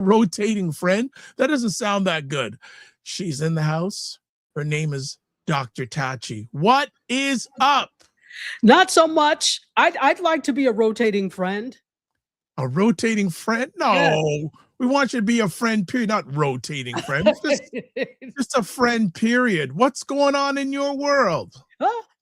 rotating friend? That doesn't sound that good. She's in the house. Her name is Dr. Tachi. What is up? Not so much. I'd like to be a rotating friend. A rotating friend? Yeah. No, we want you to be a friend, period, not rotating friend. Just a friend, period. What's going on in your world?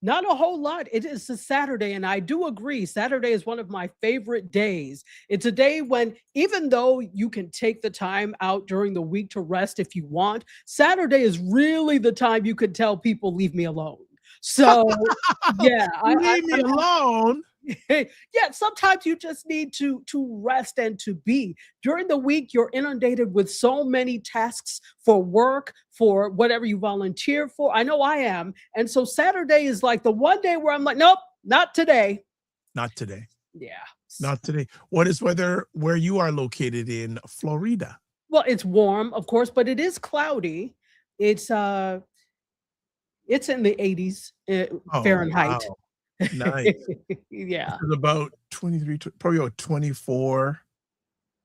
Not a whole lot. It is a Saturday, and I do agree. Saturday is one of my favorite days. It's a day when, even though you can take the time out during the week to rest if you want, Saturday is really the time you could tell people, leave me alone. So, yeah. Leave me alone. Yeah, sometimes you just need to rest and to be. During the week, you're inundated with so many tasks for work, for whatever you volunteer for. I know I am. And so Saturday is like the one day where I'm like, nope, not today. Not today. Yeah. Not today. What is weather where you are located in Florida? Well, it's warm, of course, but it is cloudy. It's in the 80s Fahrenheit. Wow. Nice. Yeah. It's about 23, probably about 24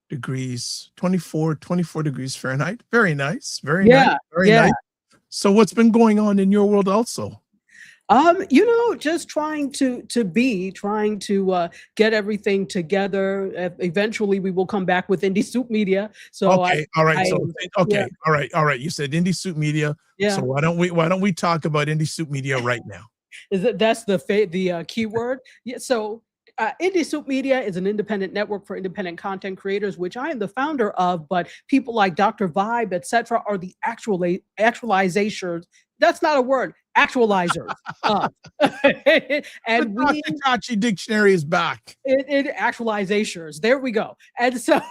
degrees, 24 degrees Fahrenheit. Very nice. Very nice. Very nice. So what's been going on in your world also? Just trying to get everything together. Eventually we will come back with Indie Soup Media. So okay, all right. All right. You said Indie Soup Media. Yeah. So why don't we talk about Indie Soup Media right now? That's the keyword? Yeah. So Indie Soup Media is an independent network for independent content creators, which I am the founder of, but people like Dr. Vibe, etc., are the actualizers. That's not a word. Actualizers. And the Tachi dictionary is back. It actualizers. There we go. And so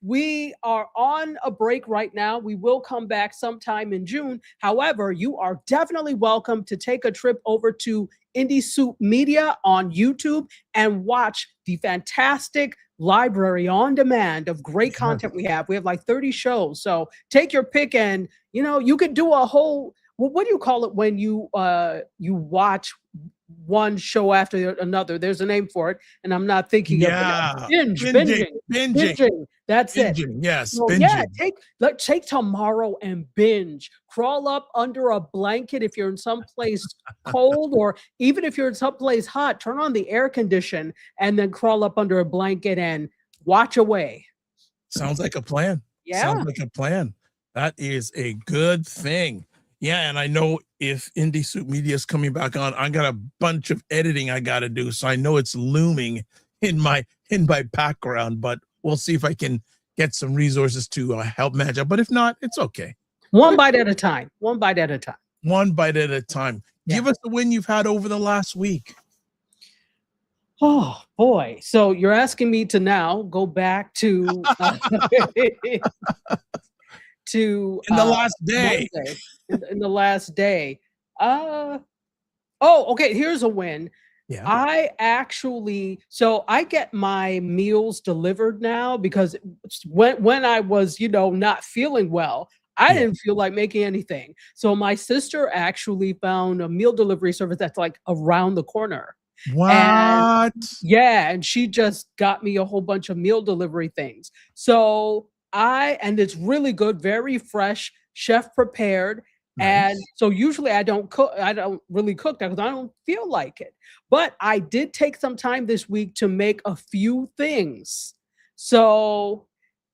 we are on a break right now. We will come back sometime in June. However, you are definitely welcome to take a trip over to Indie Soup Media on YouTube and watch the fantastic library on demand of great content we have. We have like 30 shows. So take your pick, and you could do a whole, what do you call it when you watch one show after another? There's a name for it, and I'm not thinking of it. Binging. That's it. Yes, so, binging. Yeah, take tomorrow and binge. Crawl up under a blanket if you're in some place cold, or even if you're in some place hot, turn on the air condition and then crawl up under a blanket and watch away. Sounds like a plan. Yeah. Sounds like a plan. That is a good thing. Yeah, and I know if Indie Soup Media is coming back on, I got a bunch of editing I got to do, so I know it's looming in my background. But we'll see if I can get some resources to help manage it. But if not, it's okay. One bite at a time. One bite at a time. One bite at a time. Yeah. Give us the win you've had over the last week. Oh boy! So you're asking me to now go back to to in the last day. In the last day. Okay, here's a win. Yeah. I get my meals delivered now, because when I was, not feeling well, I didn't feel like making anything. So my sister actually found a meal delivery service that's like around the corner. What? And she just got me a whole bunch of meal delivery things. So and it's really good, very fresh, chef prepared. Nice. And so usually I don't really cook that because I don't feel like it. But I did take some time this week to make a few things. So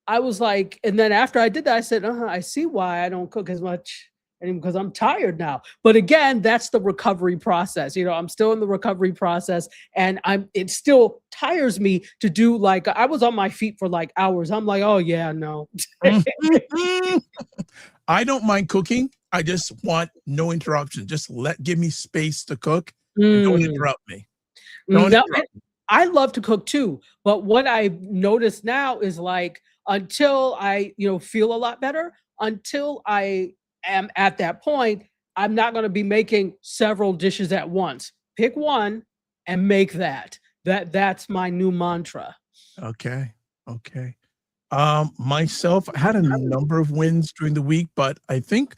I was like, and then after I did that, I said, I see why I don't cook as much, because I'm tired now. But again, that's the recovery process. I'm still in the recovery process, and it still tires me to do, like, I was on my feet for like hours. I'm like, oh yeah, no. I don't mind cooking. I just want no interruption. Just give me space to cook. And don't interrupt me. I love to cook too, but what I've noticed now is, like, until I feel a lot better, until I am at that point, I'm not going to be making several dishes at once. Pick one and make that. That's my new mantra. Okay. Myself, I had a number of wins during the week, but I think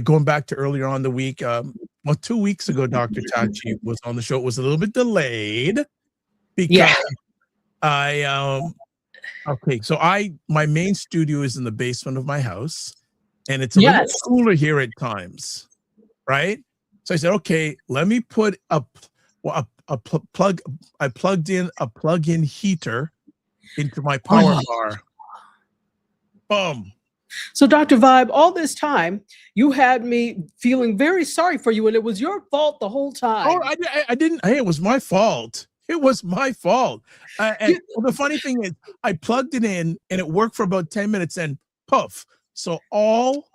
going back to earlier on the week, 2 weeks ago, Dr. Tachi was on the show. It was a little bit delayed because I Okay, so my main studio is in the basement of my house, and it's a little Yes. cooler here at times, right? So I said, okay, let me put a plug. I plugged in a plug-in heater into my power bar. Boom. So, Dr. Vibe, all this time, you had me feeling very sorry for you, and it was your fault the whole time. Oh, I didn't. Hey, it was my fault. It was my fault. And the funny thing is, I plugged it in, and it worked for about 10 minutes, and poof. So all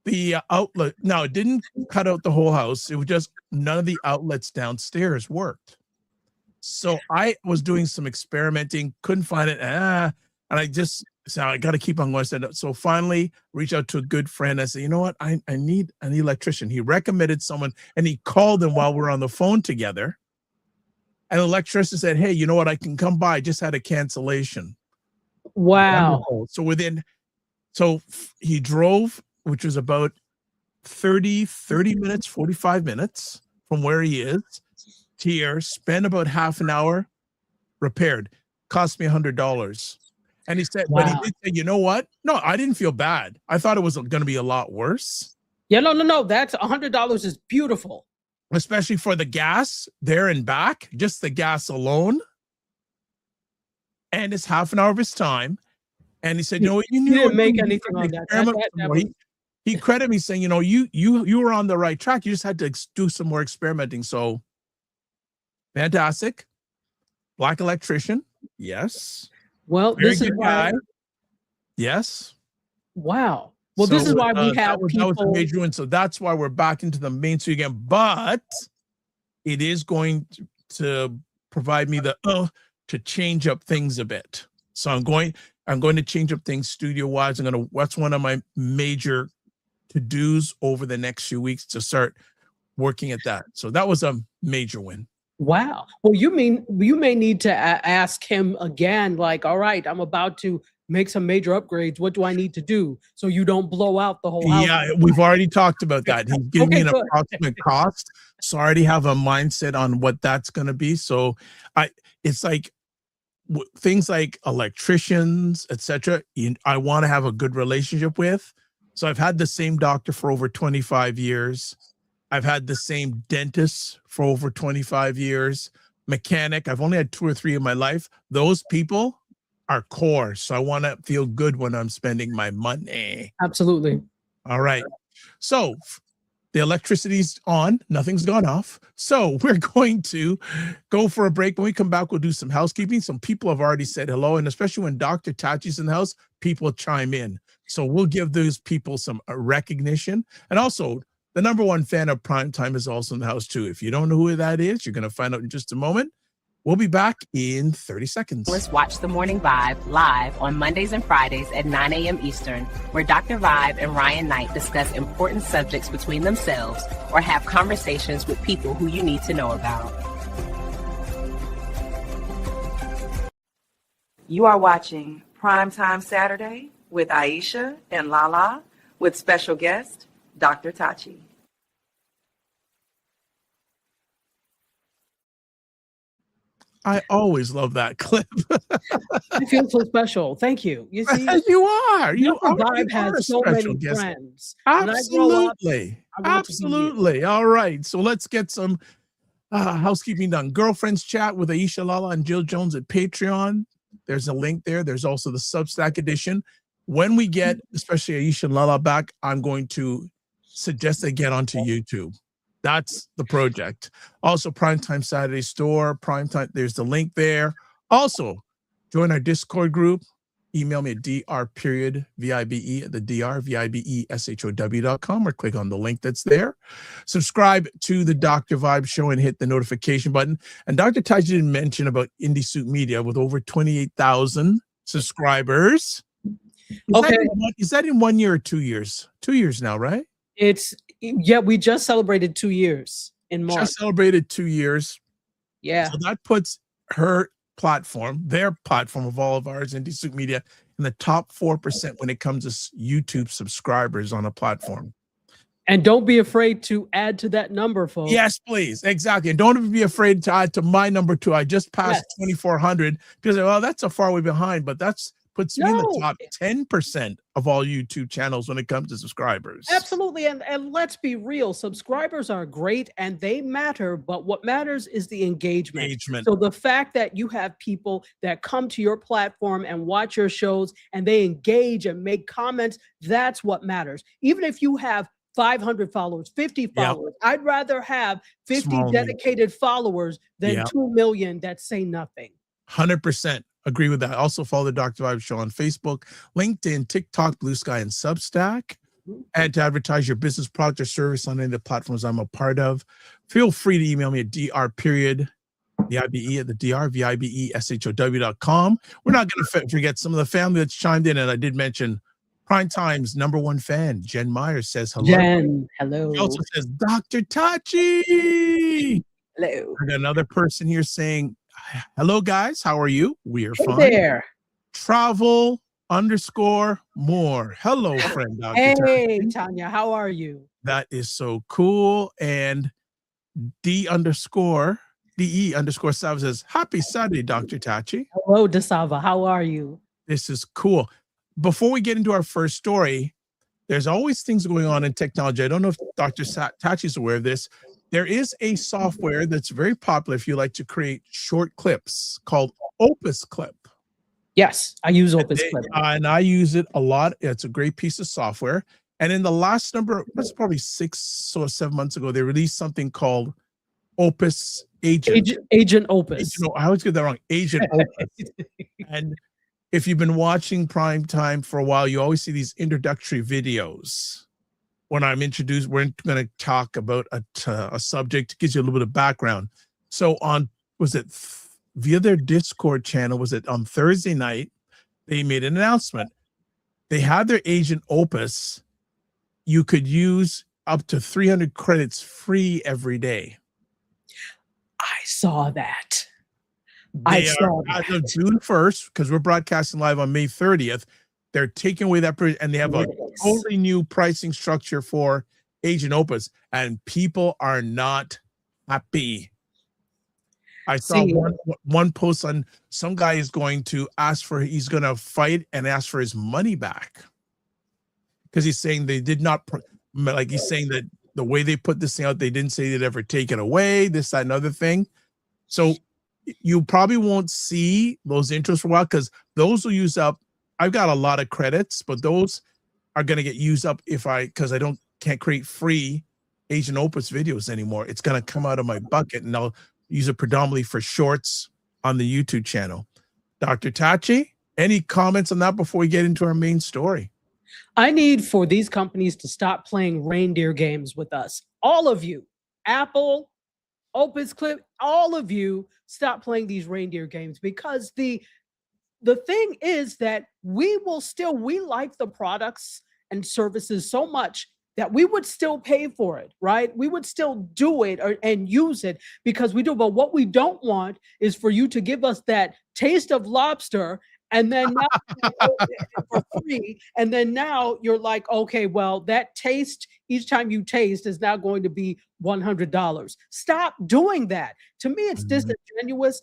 the outlet. Now it didn't cut out the whole house. It was just none of the outlets downstairs worked. So I was doing some experimenting, couldn't find it. And I just said, I got to keep on going. So finally reached out to a good friend. I said, you know what? I need an electrician. He recommended someone, and he called him while we were on the phone together. And the electrician said, hey, you know what? I can come by. I just had a cancellation. Wow. Wonderful. So he drove, which was about 30 minutes, 45 minutes from where he is here, spent about half an hour, repaired, cost me $100. And he said, wow. But he did say, you know what? No, I didn't feel bad. I thought it was going to be a lot worse. Yeah, no. That's $100 is beautiful. Especially for the gas there and back, just the gas alone. And it's half an hour of his time. And he said, you know what? You didn't make anything on that. He credited me saying, you know, you were on the right track. You just had to do some more experimenting. So fantastic. Black electrician. Yes. Well, this is why. Yes. Wow. Well, so, this is why we have that was a major one. So that's why we're back into the mainstream again. But it is going to provide me to change up things a bit. So I'm going to change up things studio-wise. What's one of my major to-dos over the next few weeks to start working at that. So that was a major win. Wow. Well, you may need to ask him again, like, all right, I'm about to make some major upgrades. What do I need to do so you don't blow out the whole house? Yeah, we've already talked about that. He's giving me an approximate cost. So I already have a mindset on what that's going to be. So it's like things like electricians, etc. I want to have a good relationship with. So I've had the same doctor for over 25 years. I've had the same dentist for over 25 years. Mechanic, I've only had 2 or 3 in my life. Those people are core. So I want to feel good when I'm spending my money. Absolutely. All right. So the electricity's on. Nothing's gone off. So we're going to go for a break. When we come back, we'll do some housekeeping. Some people have already said hello. And especially when Dr. Tachi's in the house, people chime in. So we'll give those people some recognition. And also, the #1 fan of Primetime is also in the house, too. If you don't know who that is, you're going to find out in just a moment. We'll be back in 30 seconds. Let's watch The Morning Vibe live on Mondays and Fridays at 9 a.m. Eastern, where Dr. Vibe and Ryan Knight discuss important subjects between themselves or have conversations with people who you need to know about. You are watching Primetime Saturday with Aisha and Lala with special guest, Dr. Tachi. I always love that clip. I feel so special. Thank you. You see, you are. Vibe has so many friends. Absolutely. Absolutely. All right. So let's get some housekeeping done. Girlfriends chat with Aisha, Lala, and Jill Jones at Patreon. There's a link there. There's also the Substack edition. When we get, especially Aisha and Lala back, I'm going to suggest they get onto YouTube. That's the project. Also, Primetime Saturday store, Primetime, there's the link there. Also, join our Discord group. Email me at dr.vibe at the drvibeshow.com or click on the link that's there. Subscribe to the Dr. Vibe Show and hit the notification button. And Dr. Tachi didn't mention about Indie Suit Media with over 28,000 subscribers. Is that in 1 year or 2 years? 2 years now, right? We just celebrated 2 years in March. Just celebrated 2 years. Yeah. So that puts her platform, their platform of all of ours, Indie Suit Media, in the top 4% when it comes to YouTube subscribers on a platform. And don't be afraid to add to that number, folks. Yes, please. Exactly. And don't be afraid to add to my number too. I just passed 2,400 because, well, that's a far way behind, but that's puts me in the No. top 10% of all YouTube channels when it comes to subscribers. Absolutely. And let's be real, subscribers are great and they matter, but what matters is the engagement. So the fact that you have people that come to your platform and watch your shows and they engage and make comments, that's what matters. Even if you have 500 followers, 50 followers, I'd rather have 50 Small dedicated followers than Yep. 2 million that say nothing. 100% agree with that. Also follow the Dr. Vibe Show on Facebook, LinkedIn, TikTok, Blue Sky, and Substack. And to advertise your business, product, or service on any of the platforms I'm a part of, feel free to email me at dr.vibe at the drvibeshow.com. We're not going to forget some of the family that's chimed in, and I did mention Primetime's #1 fan, Jen Myers, says hello. Jen, hello. She also says, Dr. Tachi. Hello. I got another person here saying, hello, guys. How are you? We are Hey fine. there. Travel_more. Hello, friend, Dr. Hey, Tachi. Tanya, how are you? That is so cool. And DE_Sava says, happy Saturday, Dr. Tachi. Hello, Dasava. How are you? This is cool. Before we get into our first story, there's always things going on in technology. I don't know if Dr. Tachi is aware of this. There is a software that's very popular if you like to create short clips called Opus Clip. Yes, I use Opus Clip. And I use it a lot. It's a great piece of software. And in the last number, that's probably 6 or 7 months ago, they released something called Opus Agent. Agent Opus. I always get that wrong. Agent Opus. And if you've been watching Primetime for a while, you always see these introductory videos. When I'm introduced, we're going to talk about a subject, gives you a little bit of background. So via their Discord channel, on Thursday night, they made an announcement. They had their Agent Opus. You could use up to 300 credits free every day. I saw that. As of June 1st, because we're broadcasting live on May 30th, they're taking away that, and they have a totally new pricing structure for Agent Opus, and people are not happy. I saw one post on some guy is going to he's going to fight and ask for his money back because he's saying they did not, he's saying that the way they put this thing out, they didn't say they'd ever take it away, this, that, and other thing. So you probably won't see those intros for a while because those will use up. I've got a lot of credits, but those are going to get used up because I can't create free Agent Opus videos anymore. It's going to come out of my bucket, and I'll use it predominantly for shorts on the YouTube channel. Dr. Tachi, any comments on that before we get into our main story? I need for these companies to stop playing reindeer games with us. All of you, Apple, Opus Clip, all of you, stop playing these reindeer games, because the thing is that we like the products and services so much that we would still pay for it, right? We would still do it and use it because we do. But what we don't want is for you to give us that taste of lobster and then now for free. And then now you're like, okay, well, that taste, each time you taste, is now going to be $100. Stop doing that. To me, it's disingenuous.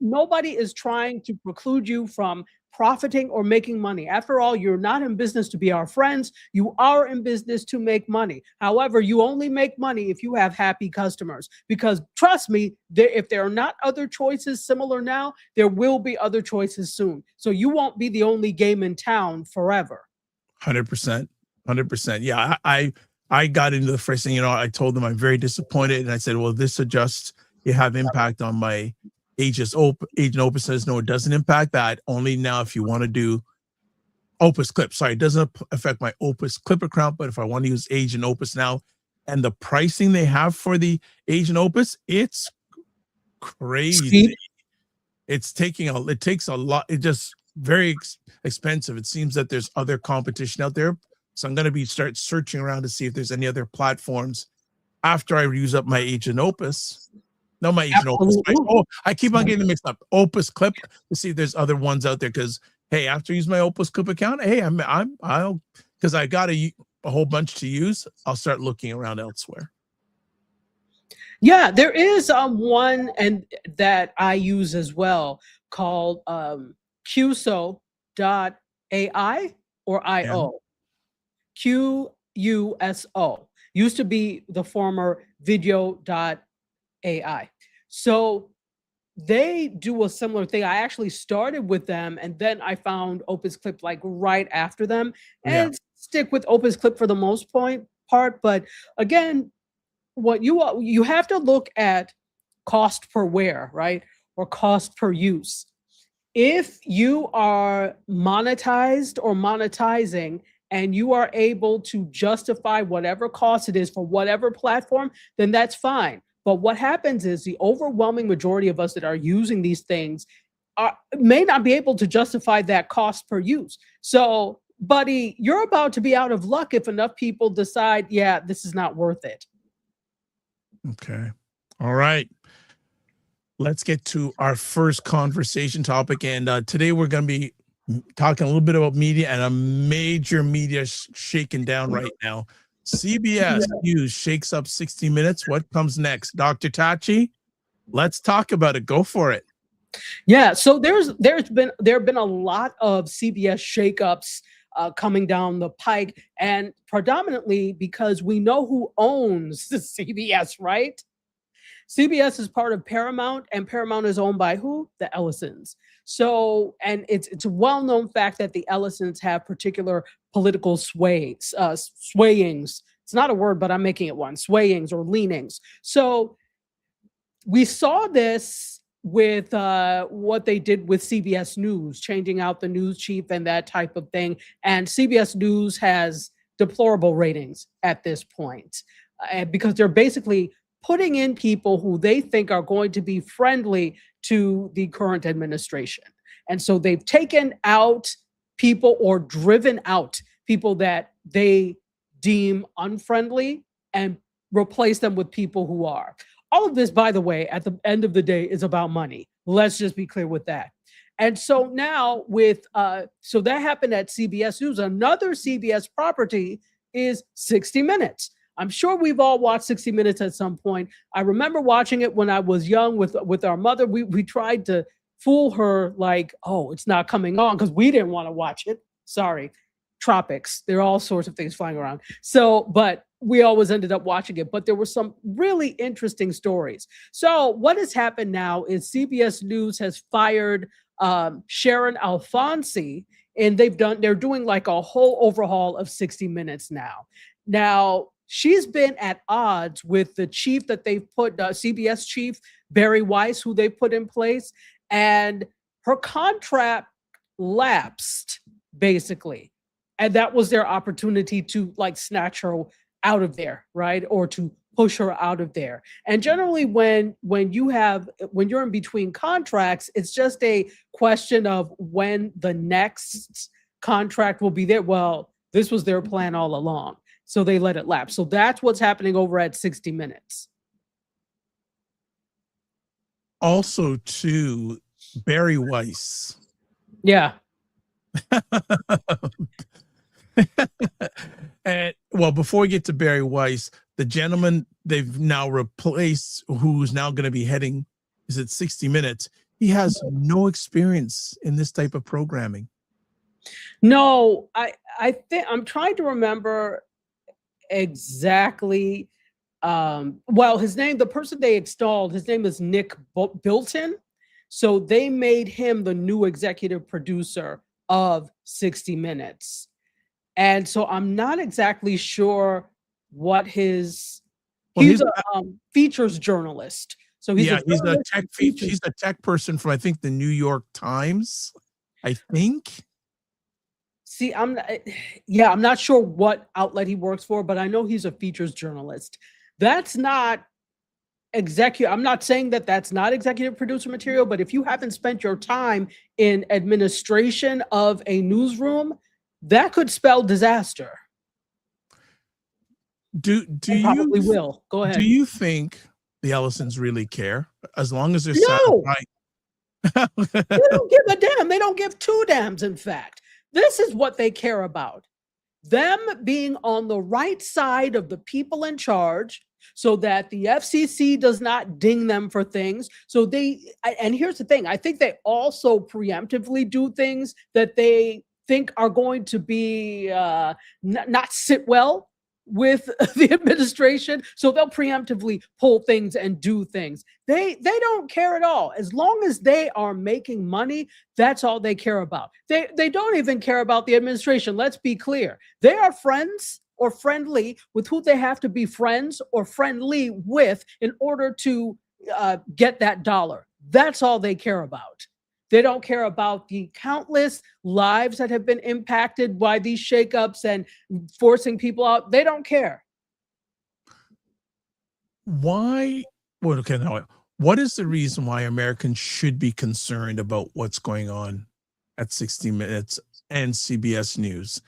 Nobody is trying to preclude you from profiting or making money. After all, you're not in business to be our friends. You are in business to make money. However, you only make money if you have happy customers, because trust me, if there are not other choices similar now, there will be other choices soon. So you won't be the only game in town forever. 100%. 100%. Yeah, I got into the first thing, I told them I'm very disappointed. And I said, well, this adjusts, you have impact on my Agent Opus. Says, no, it doesn't impact that. Only now if you want to do Opus Clip. Sorry, it doesn't affect my Opus Clip account, but if I want to use Agent Opus now, and the pricing they have for the Agent Opus, it's crazy. It takes a lot. It's just very expensive. It seems that there's other competition out there. So I'm going to start searching around to see if there's any other platforms after I use up my Agent Opus. No, my Agent Opus. I keep on getting them mixed up. Opus Clip, to see if there's other ones out there. Because hey, after I use my Opus Clip account, hey, I'll because I got a whole bunch to use. I'll start looking around elsewhere. Yeah, there is one and that I use as well called QSO, Video.ai or IO. QUSO. Used to be the former Video.ai. So they do a similar thing. I actually started with them and then I found Opus Clip like right after them and stick with Opus Clip for the most part. But again, what you have to look at cost per wear, right? Or cost per use. If you are monetized or monetizing and you are able to justify whatever cost it is for whatever platform, then that's fine. But what happens is the overwhelming majority of us that are using these things may not be able to justify that cost per use. So, buddy, you're about to be out of luck if enough people decide, yeah, this is not worth it. Okay. All right. Let's get to our first conversation topic. And today we're going to be talking a little bit about media and a major media shaking down right now. CBS News shakes up 60 Minutes. What comes next? Dr. Tachi, let's talk about it. Go for it. Yeah, so there have been a lot of CBS shakeups coming down the pike, and predominantly because we know who owns the CBS, right? CBS is part of Paramount, and Paramount is owned by who? The Ellisons. So, and it's a well-known fact that the Ellisons have particular political swayings. It's not a word, but I'm making it one. Swayings or leanings. So we saw this with what they did with CBS News, changing out the news chief and that type of thing. And CBS News has deplorable ratings at this point because they're basically putting in people who they think are going to be friendly to the current administration. And so they've taken out people or driven out people that they deem unfriendly and replace them with people who are. All of this, by the way, at the end of the day is about money. Let's just be clear with that. And so now so that happened at CBS News. Another CBS property is 60 Minutes. I'm sure we've all watched 60 Minutes at some point. I remember watching it when I was young with our mother. We tried to fool her like, oh, it's not coming on because we didn't want to watch it. Sorry. Tropics. There are all sorts of things flying around. So, but we always ended up watching it. But there were some really interesting stories. So what has happened now is CBS News has fired Sharon Alfonsi, and they're doing like a whole overhaul of 60 Minutes now. Now, she's been at odds with the chief that they've put, CBS chief, Barry Weiss, who they put in place, and her contract lapsed, basically. And that was their opportunity to like snatch her out of there, right? Or to push her out of there. And generally when you're in between contracts, it's just a question of when the next contract will be there. Well, this was their plan all along. So they let it lapse. So that's what's happening over at 60 Minutes. Also, to Barry Weiss. Yeah. And well, before we get to Barry Weiss, the gentleman they've now replaced, who's now going to be heading, is it 60 Minutes? He has no experience in this type of programming. No, I think I'm trying to remember exactly. Well, the person they installed, his name is Nick Bilton. So they made him the new executive producer of 60 Minutes. And so I'm not exactly sure what he's a features journalist. So he's a tech person from, I think, the New York Times, I think. See, I'm not sure what outlet he works for, but I know he's a features journalist. That's not executive. I'm not saying that that's not executive producer material, but if you haven't spent your time in administration of a newsroom, that could spell disaster. Do you probably will. Go ahead. Do you think the Ellisons really care? As long as they're satisfied. They don't give a damn. They don't give two damns, in fact. This is what they care about. them being on the right side of the people in charge so that the FCC does not ding them for things. So and here's the thing, I think they also preemptively do things that they think are going to be not sit well with the administration. So they'll preemptively pull things and do things. They don't care at all. As long as they are making money, that's all they care about. They don't even care about the administration. Let's be clear. They are friends or friendly with who they have to be friends or friendly with in order to get that dollar. That's all they care about. They don't care about the countless lives that have been impacted by these shakeups and forcing people out. They don't care. Why? Well, okay, now, what is the reason why Americans should be concerned about what's going on at 60 Minutes and CBS News?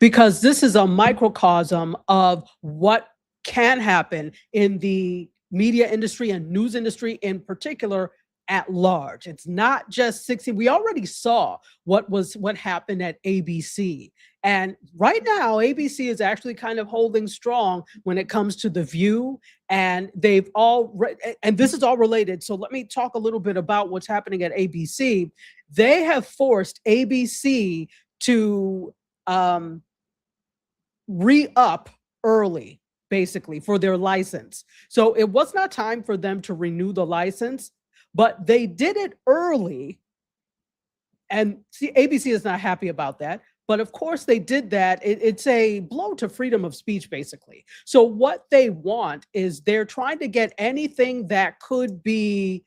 Because this is a microcosm of what can happen in the media industry and news industry in particular at large. It's not just 60. We already saw what happened at ABC. And right now, ABC is actually kind of holding strong when it comes to The View. And and this is all related. So let me talk a little bit about what's happening at ABC. They have forced ABC to re-up early, basically, for their license. So it was not time for them to renew the license, but they did it early. And see, ABC is not happy about that. But of course they did that. It's a blow to freedom of speech, basically. So what they want is they're trying to get anything that could be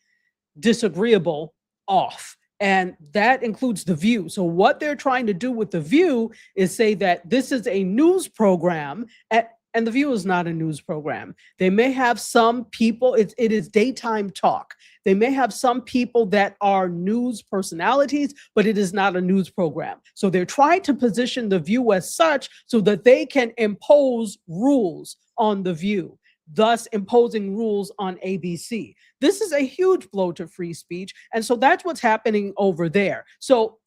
disagreeable off. And that includes The View. So what they're trying to do with The View is say that this is a news program, and The View is not a news program. They may have some people, it is daytime talk. They may have some people that are news personalities, but it is not a news program. So they're trying to position The View as such so that they can impose rules on The View, thus imposing rules on ABC. This is a huge blow to free speech. And so that's what's happening over there. So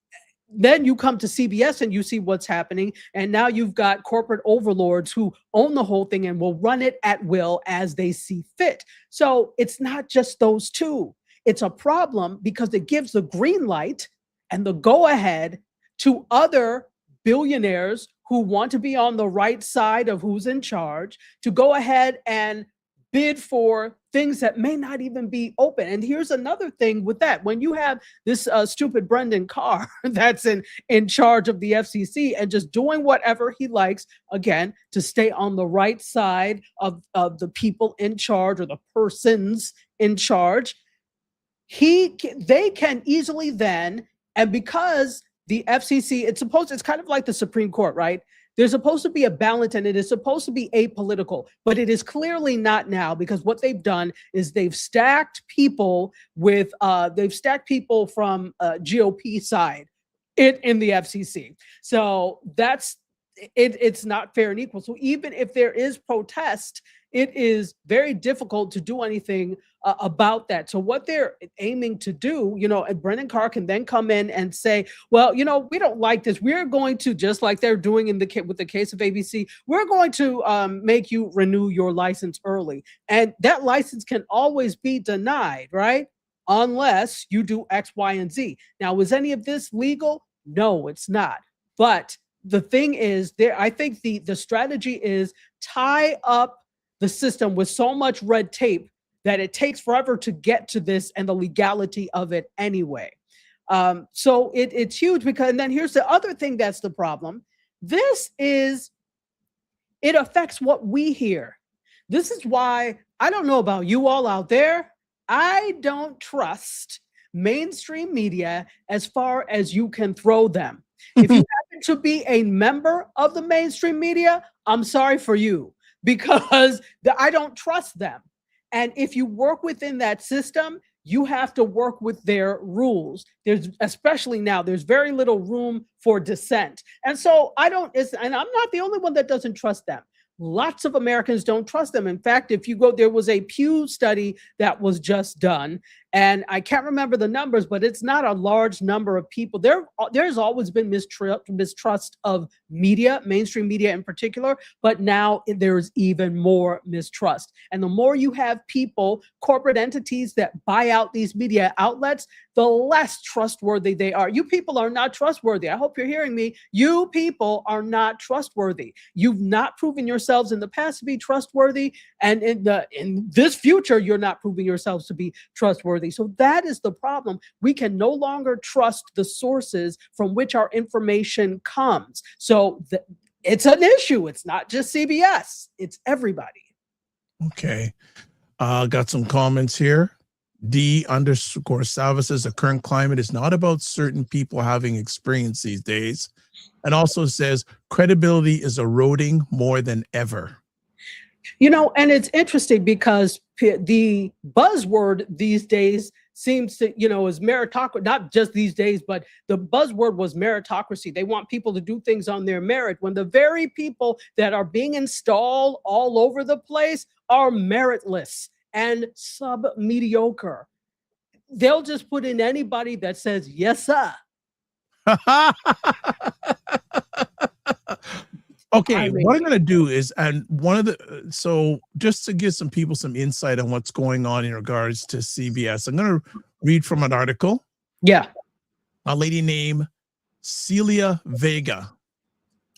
then you come to CBS and you see what's happening. And now you've got corporate overlords who own the whole thing and will run it at will as they see fit. So it's not just those two. It's a problem because it gives the green light and the go ahead to other billionaires who want to be on the right side of who's in charge to go ahead and bid for things that may not even be open. And here's another thing with that. When you have this stupid Brendan Carr that's in charge of the FCC and just doing whatever he likes, again, to stay on the right side of the people in charge or the persons in charge, they can easily then, and because the FCC, it's kind of like the Supreme Court, right? There's supposed to be a balance and it is supposed to be apolitical, but it is clearly not now because what they've done is they've stacked people from GOP side in the FCC. So it's not fair and equal. So even if there is protest, it is very difficult to do anything about that. So what they're aiming to do, and Brendan Carr can then come in and say, well, we don't like this. We're going to, just like they're doing with the case of ABC, we're going to make you renew your license early. And that license can always be denied, right? Unless you do X, Y, and Z. Now, is any of this legal? No, it's not. But the thing is, I think the strategy is tie up the system with so much red tape that it takes forever to get to this and the legality of it anyway. So it's huge and then here's the other thing that's the problem. It affects what we hear. This is why, I don't know about you all out there, I don't trust mainstream media as far as you can throw them. If you happen to be a member of the mainstream media, I'm sorry for you, because I don't trust them. And if you work within that system, you have to work with their rules. Especially now, there's very little room for dissent. And so and I'm not the only one that doesn't trust them. Lots of Americans don't trust them. In fact, if you go, there was a Pew study that was just done, And I can't remember the numbers, but it's not a large number of people. There's always been mistrust of media, mainstream media in particular, but now there's even more mistrust. And the more you have people, corporate entities that buy out these media outlets, the less trustworthy they are. You people are not trustworthy. I hope you're hearing me. You people are not trustworthy. You've not proven yourselves in the past to be trustworthy, and in this future, you're not proving yourselves to be trustworthy. So that is the problem. We can no longer trust the sources from which our information comes. So it's an issue. It's not just CBS. It's everybody. Okay. Got some comments here. D_Salva says the current climate is not about certain people having experience these days. And also says credibility is eroding more than ever. And it's interesting because the buzzword these days seems to, is meritocracy, not just these days, but the buzzword was meritocracy. They want people to do things on their merit when the very people that are being installed all over the place are meritless and sub-mediocre. They'll just put in anybody that says, yes, sir. Okay, what I'm going to do is, and so just to give some people some insight on what's going on in regards to CBS, I'm going to read from an article. Yeah. A lady named Celia Vega.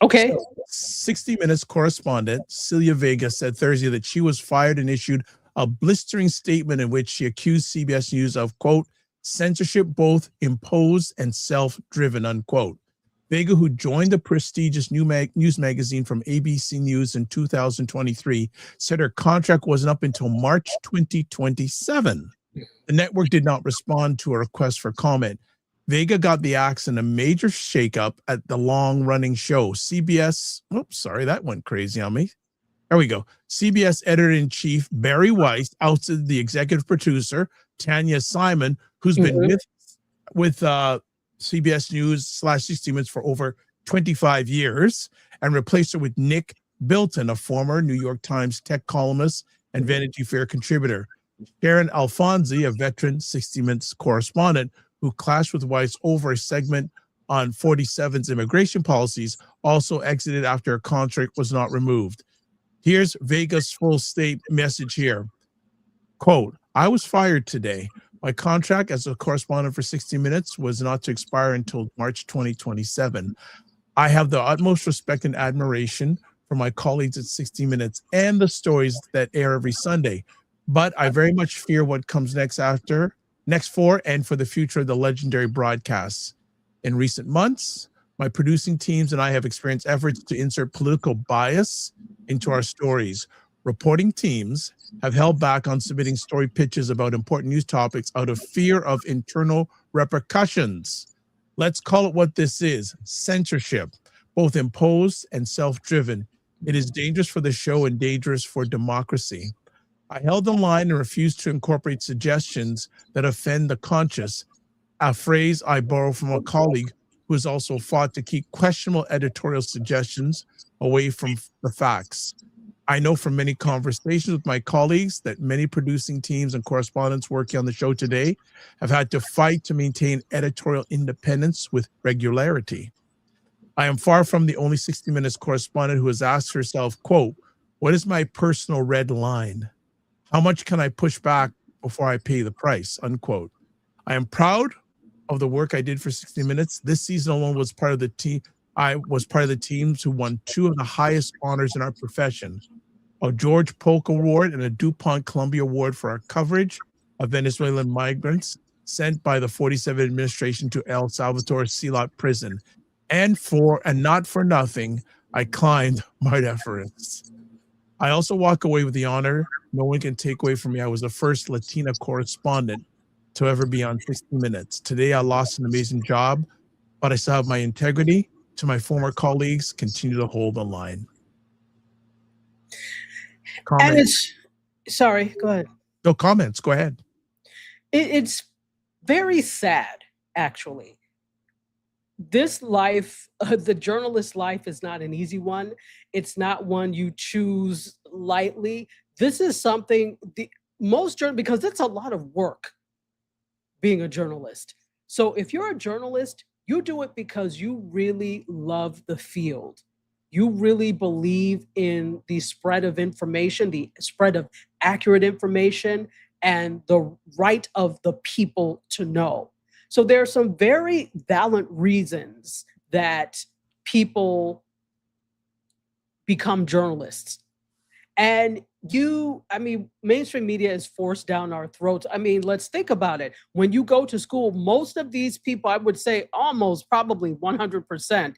Okay. So 60 Minutes correspondent Celia Vega said Thursday that she was fired and issued a blistering statement in which she accused CBS News of, quote, censorship both imposed and self-driven, unquote. Vega, who joined the prestigious news magazine from ABC News in 2023, said her contract wasn't up until March 2027. The network did not respond to a request for comment. Vega got the axe in a major shakeup at the long-running show. CBS, oops, sorry, that went crazy on me. There we go. CBS editor-in-chief Barry Weiss ousted the executive producer, Tanya Simon, who's been with CBS News /60 Minutes for over 25 years, and replaced her with Nick Bilton, a former New York Times tech columnist and Vanity Fair contributor. Sharon Alfonsi, a veteran 60 Minutes correspondent who clashed with Weiss over a segment on 47's immigration policies, also exited after her contract was not removed. Here's Vega's full state message here. Quote, I was fired today. My contract as a correspondent for 60 Minutes was not to expire until March 2027. I have the utmost respect and admiration for my colleagues at 60 Minutes and the stories that air every Sunday. But I very much fear what comes next for and for the future of the legendary broadcasts. In recent months, my producing teams and I have experienced efforts to insert political bias into our stories. Reporting teams have held back on submitting story pitches about important news topics out of fear of internal repercussions. Let's call it what this is: censorship, both imposed and self-driven. It is dangerous for the show and dangerous for democracy. I held the line and refused to incorporate suggestions that offend the conscious, a phrase I borrow from a colleague who has also fought to keep questionable editorial suggestions away from the facts. I know from many conversations with my colleagues that many producing teams and correspondents working on the show today have had to fight to maintain editorial independence with regularity. I am far from the only 60 Minutes correspondent who has asked herself, quote, what is my personal red line? How much can I push back before I pay the price, unquote. I am proud of the work I did for 60 Minutes. This season alone was part of the team. I was part of the teams who won two of the highest honors in our profession, a George Polk Award and a DuPont Columbia Award for our coverage of Venezuelan migrants sent by the 47 administration to El Salvador Celat prison. And not for nothing, I climbed Mount Everest. I also walk away with the honor no one can take away from me. I was the first Latina correspondent to ever be on 60 Minutes. Today, I lost an amazing job, but I still have my integrity. To my former colleagues, continue to hold the line. And it's, sorry, go ahead. No comments, go ahead. It's very sad, actually. This life, the journalist life, is not an easy one. It's not one you choose lightly. This is something because it's a lot of work being a journalist. So if you're a journalist, you do it because you really love the field. You really believe in the spread of information, the spread of accurate information, and the right of the people to know. So there are some very valid reasons that people become journalists. And mainstream media is forced down our throats. I mean, let's think about it. When you go to school, most of these people, I would say almost probably 100%,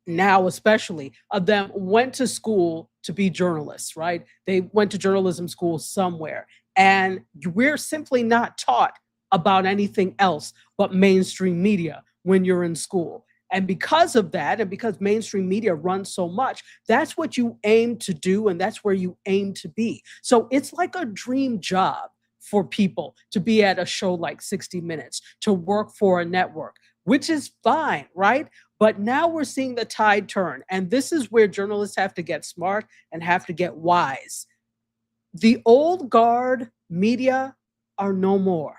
now especially, of them went to school to be journalists, right? They went to journalism school somewhere. And we're simply not taught about anything else but mainstream media when you're in school. And because of that, and because mainstream media runs so much, that's what you aim to do, and that's where you aim to be. So it's like a dream job for people to be at a show like 60 Minutes, to work for a network, which is fine, right? But now we're seeing the tide turn. And this is where journalists have to get smart and have to get wise. The old guard media are no more.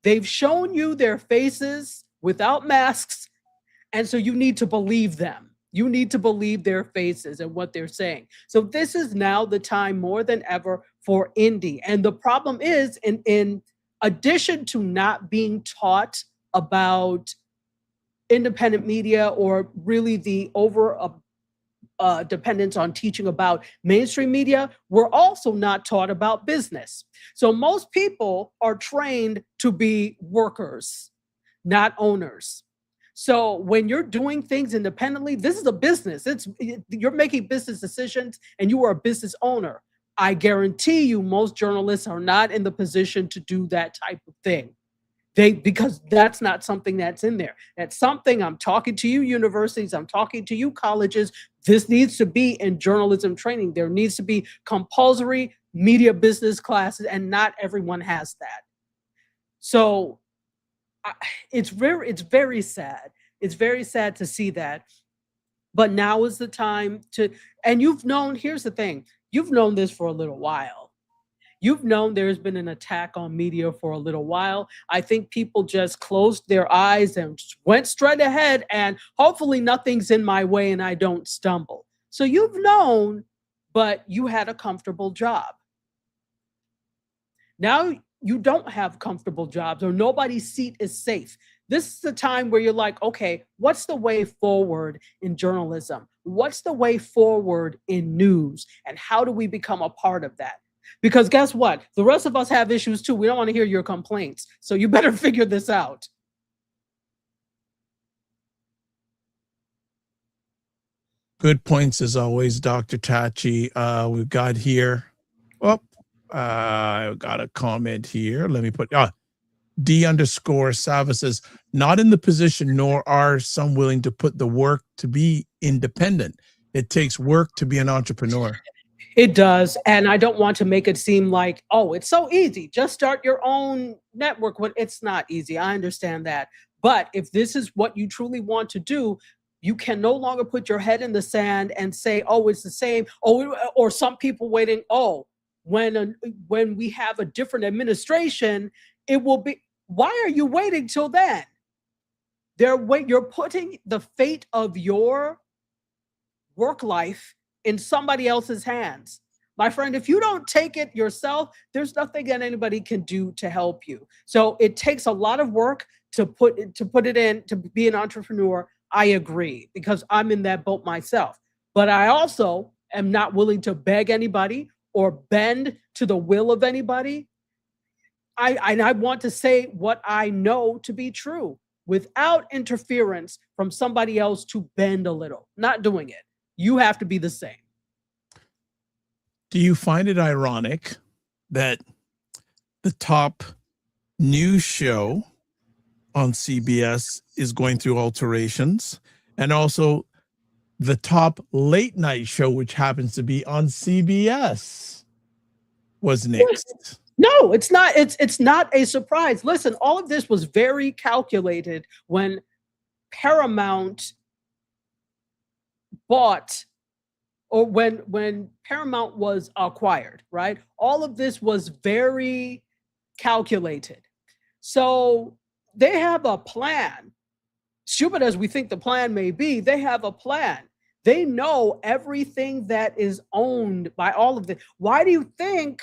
They've shown you their faces without masks. And so you need to believe them. You need to believe their faces and what they're saying. So this is now the time more than ever for indie. And the problem is, in addition to not being taught about independent media, or really the dependence on teaching about mainstream media, we're also not taught about business. So most people are trained to be workers, not owners. So when you're doing things independently, this is a business. You're making business decisions and you are a business owner. I guarantee you most journalists are not in the position to do that type of thing. Because that's not something that's in there. That's something, I'm talking to you universities, I'm talking to you colleges. This needs to be in journalism training. There needs to be compulsory media business classes, and not everyone has that. So it's very sad. It's very sad to see that. But now is the time and here's the thing, you've known this for a little while. You've known there's been an attack on media for a little while. I think people just closed their eyes and went straight ahead, and hopefully nothing's in my way and I don't stumble. So you've known, but you had a comfortable job. Now you don't have comfortable jobs, or nobody's seat is safe. This is the time where you're like, okay, what's the way forward in journalism? What's the way forward in news? And how do we become a part of that? Because guess what? The rest of us have issues too. We don't want to hear your complaints. So you better figure this out. Good points as always, Dr. Tachi. We've got here. I got a comment here. Let me put D_Sava says, not in the position, nor are some willing to put the work to be independent. It takes work to be an entrepreneur. It does. And I don't want to make it seem like, oh, it's so easy. Just start your own network. When it's not easy. I understand that. But if this is what you truly want to do, you can no longer put your head in the sand and say, oh, it's the same. Oh, or some people waiting. Oh, when we have a different administration, it will be. Why are you waiting till then? You're putting the fate of your work life in somebody else's hands. My friend, if you don't take it yourself, there's nothing that anybody can do to help you. So it takes a lot of work to put it in, to be an entrepreneur. I agree, because I'm in that boat myself. But I also am not willing to beg anybody or bend to the will of anybody. I want to say what I know to be true without interference from somebody else to bend a little. Not doing it. You have to be the same. Do you find it ironic that the top news show on CBS is going through alterations, and also the top late night show, which happens to be on CBS, was nixed? No, it's not. It's not a surprise. Listen, all of this was very calculated when Paramount bought, or when Paramount was acquired, right? All of this was very calculated. So they have a plan. Stupid as we think the plan may be, they have a plan. They know everything that is owned by all of them. Why do you think,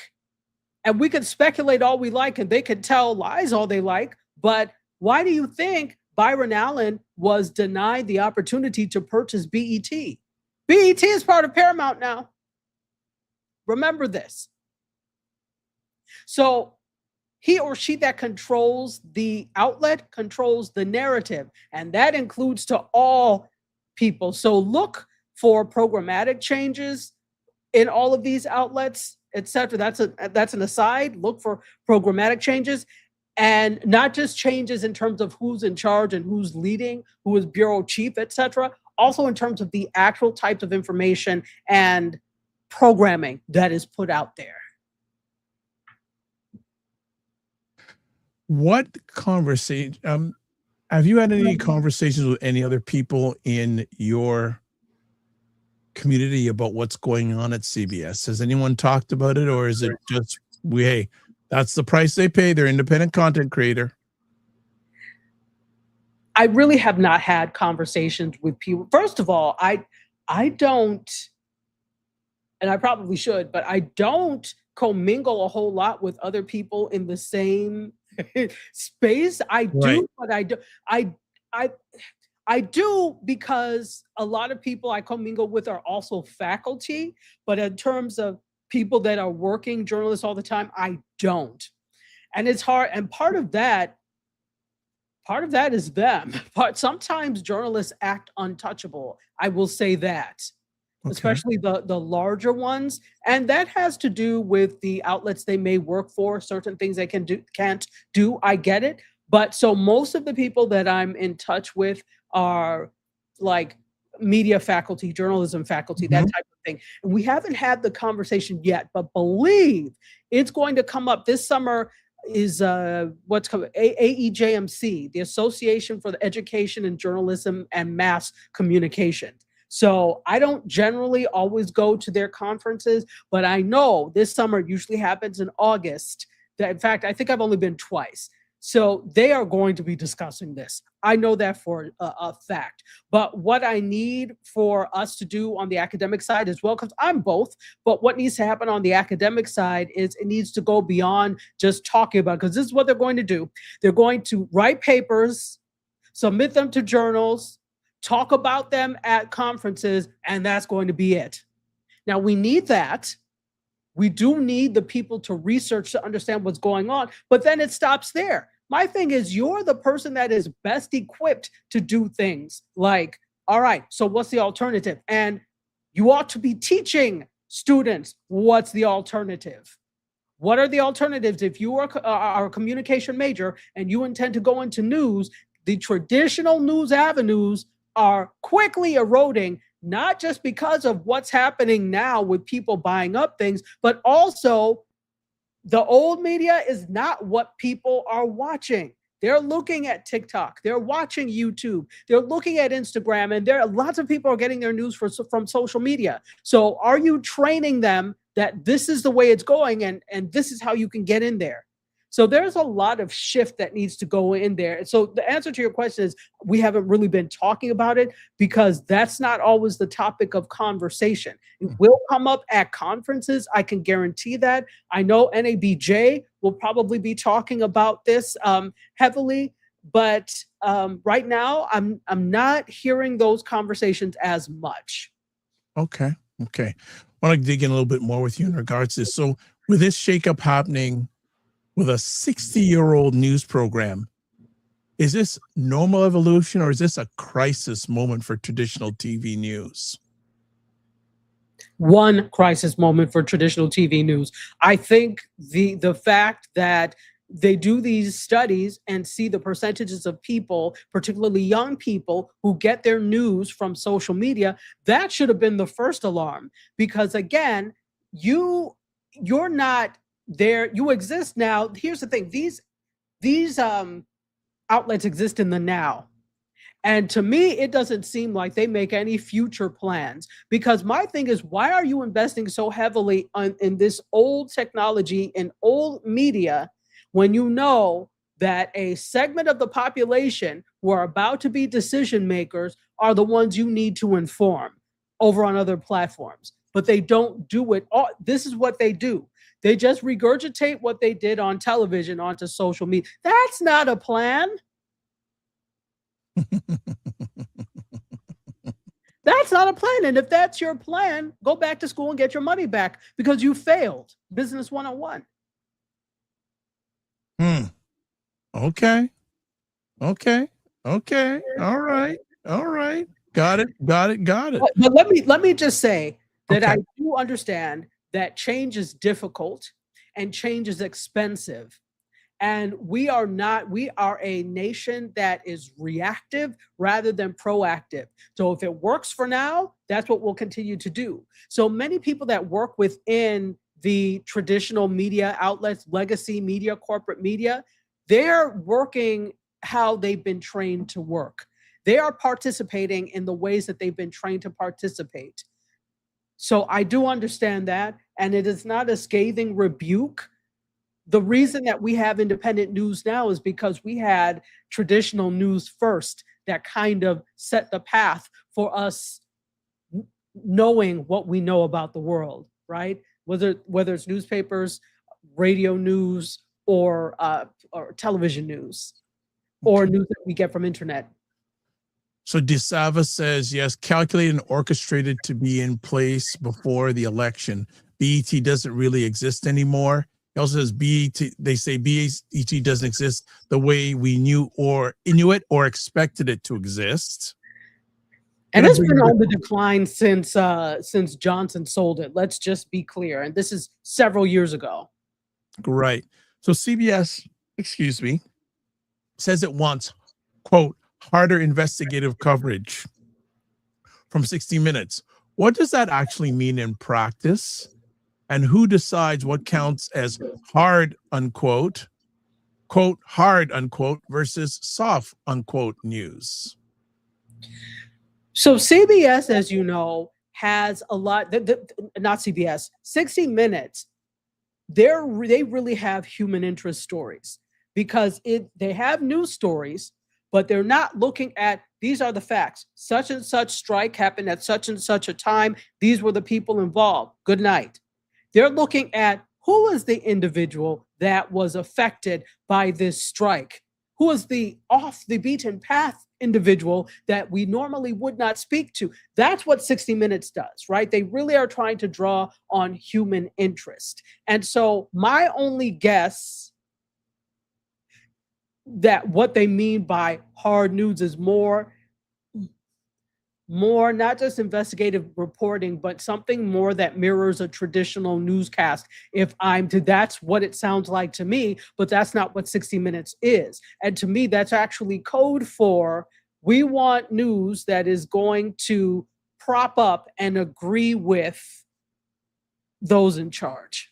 and we can speculate all we like and they can tell lies all they like, but why do you think Byron Allen was denied the opportunity to purchase BET? BET is part of Paramount now. Remember this. So he or she that controls the outlet controls the narrative, and that includes to all people. So look for programmatic changes in all of these outlets, etc. That's an aside. Look for programmatic changes, and not just changes in terms of who's in charge and who's leading, who is bureau chief, etc. Also in terms of the actual types of information and programming that is put out there. What conversation, have you had any conversations with any other people in your community about what's going on at CBS? Has anyone talked about it, or is it just, hey, that's the price they pay, they're independent content creator? I really have not had conversations with people. First of all, I don't, and I probably should, but I don't commingle a whole lot with other people in the same space. I do, but I do because a lot of people I commingle with are also faculty, but in terms of people that are working journalists all the time, I don't. And it's hard. And part of that is them. But sometimes journalists act untouchable. I will say that. Okay. Especially the larger ones. And that has to do with the outlets they may work for, certain things they can't do. I get it. But so most of the people that I'm in touch with are like media faculty, journalism faculty, that type of thing. And we haven't had the conversation yet, but believe it's going to come up this summer. Is what's coming, AEJMC, the Association for the Education in Journalism and Mass Communication. So I don't generally always go to their conferences, but I know this summer usually happens in August. That, in fact, I think I've only been twice. So they are going to be discussing this. I know that for a fact. But what I need for us to do on the academic side as well, because I'm both, but what needs to happen on the academic side is it needs to go beyond just talking about it, because this is what they're going to do. They're going to write papers, submit them to journals, talk about them at conferences, and that's going to be it. Now, we need that. We do need the people to research to understand what's going on, but then it stops there. My thing is, you're the person that is best equipped to do things like, all right, so what's the alternative? And you ought to be teaching students what's the alternative. What are the alternatives? If you are a communication major and you intend to go into news, the traditional news avenues are quickly eroding, not just because of what's happening now with people buying up things, but also the old media is not what people are watching. They're looking at TikTok, they're watching YouTube, they're looking at Instagram, and there are lots of people are getting their news from social media. So are you training them that this is the way it's going and this is how you can get in there? So there's a lot of shift that needs to go in there. So the answer to your question is we haven't really been talking about it because that's not always the topic of conversation. It will come up at conferences. I can guarantee that. I know NABJ will probably be talking about this heavily, but right now I'm not hearing those conversations as much. Okay. I want to dig in a little bit more with you in regards to this. So with this shakeup happening, with a 60-year-old news program, is this normal evolution or is this a crisis moment for traditional TV news? One crisis moment for traditional TV news. I think the fact that they do these studies and see the percentages of people, particularly young people, who get their news from social media, that should have been the first alarm. Because again, you're not there, you exist now. Here's the thing, these outlets exist in the now. And to me, it doesn't seem like they make any future plans, because my thing is, why are you investing so heavily in this old technology and old media when you know that a segment of the population who are about to be decision makers are the ones you need to inform over on other platforms. But they don't do it. This is what they do. They just regurgitate what they did on television onto social media. That's not a plan. That's not a plan. And if that's your plan, go back to school and get your money back because you failed. Business 101. Okay. All right. Got it. But let me just say that I do understand that change is difficult and change is expensive. And we are a nation that is reactive rather than proactive. So if it works for now, that's what we'll continue to do. So many people that work within the traditional media outlets, legacy media, corporate media, they're working how they've been trained to work. They are participating in the ways that they've been trained to participate. So I do understand that, and it is not a scathing rebuke. The reason that we have independent news now is because we had traditional news first that kind of set the path for us knowing what we know about the world, right? Whether it's newspapers, radio news, or television news, or news that we get from internet. So DeSava says, yes, calculated and orchestrated to be in place before the election. BET doesn't really exist anymore. He also says they say BET doesn't exist the way we knew it or expected it to exist. And it's been on the decline since Johnson sold it. Let's just be clear. And this is several years ago. Right. So CBS, says it wants, quote, harder investigative coverage from 60 Minutes. What does that actually mean in practice? And who decides what counts as hard, unquote, quote, hard, unquote, versus soft, unquote, news? So CBS, as you know, has a lot, not CBS, 60 Minutes, they really have human interest stories because they have news stories, but they're not looking at, these are the facts. Such and such strike happened at such and such a time. These were the people involved. Good night. They're looking at who was the individual that was affected by this strike? Who was the off the beaten path individual that we normally would not speak to? That's what 60 Minutes does, right? They really are trying to draw on human interest. And so my only guess that what they mean by hard news is more not just investigative reporting, but something more that mirrors a traditional newscast. That's what it sounds like to me, but that's not what 60 Minutes is. And to me, that's actually code for, we want news that is going to prop up and agree with those in charge.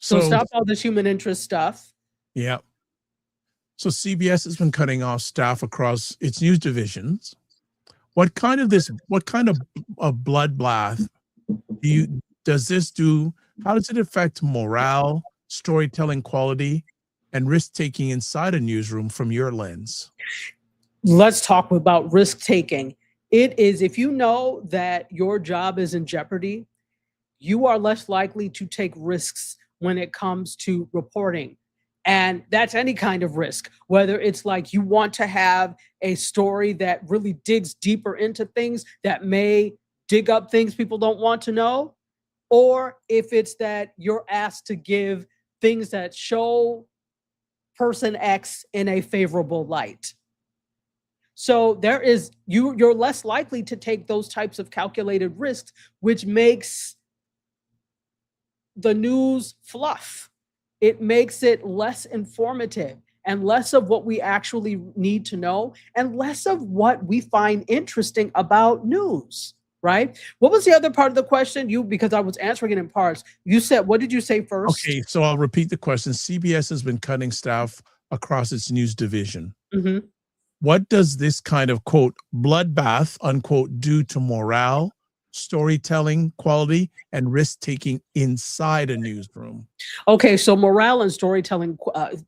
So stop all this human interest stuff. Yeah. So CBS has been cutting off staff across its news divisions. What kind of bloodbath does this do? How does it affect morale, storytelling quality, and risk-taking inside a newsroom from your lens? Let's talk about risk-taking. It is, if you know that your job is in jeopardy, you are less likely to take risks when it comes to reporting. And that's any kind of risk, whether it's like you want to have a story that really digs deeper into things that may dig up things people don't want to know, or if it's that you're asked to give things that show person X in a favorable light. So you're less likely to take those types of calculated risks, which makes the news fluff. It makes it less informative and less of what we actually need to know and less of what we find interesting about news, right? What was the other part of the question? Because I was answering it in parts. You said, what did you say first? Okay, so I'll repeat the question. CBS has been cutting staff across its news division. Mm-hmm. What does this kind of, quote, bloodbath, unquote, do to morale, storytelling quality and risk taking inside a newsroom? Okay, so morale and storytelling,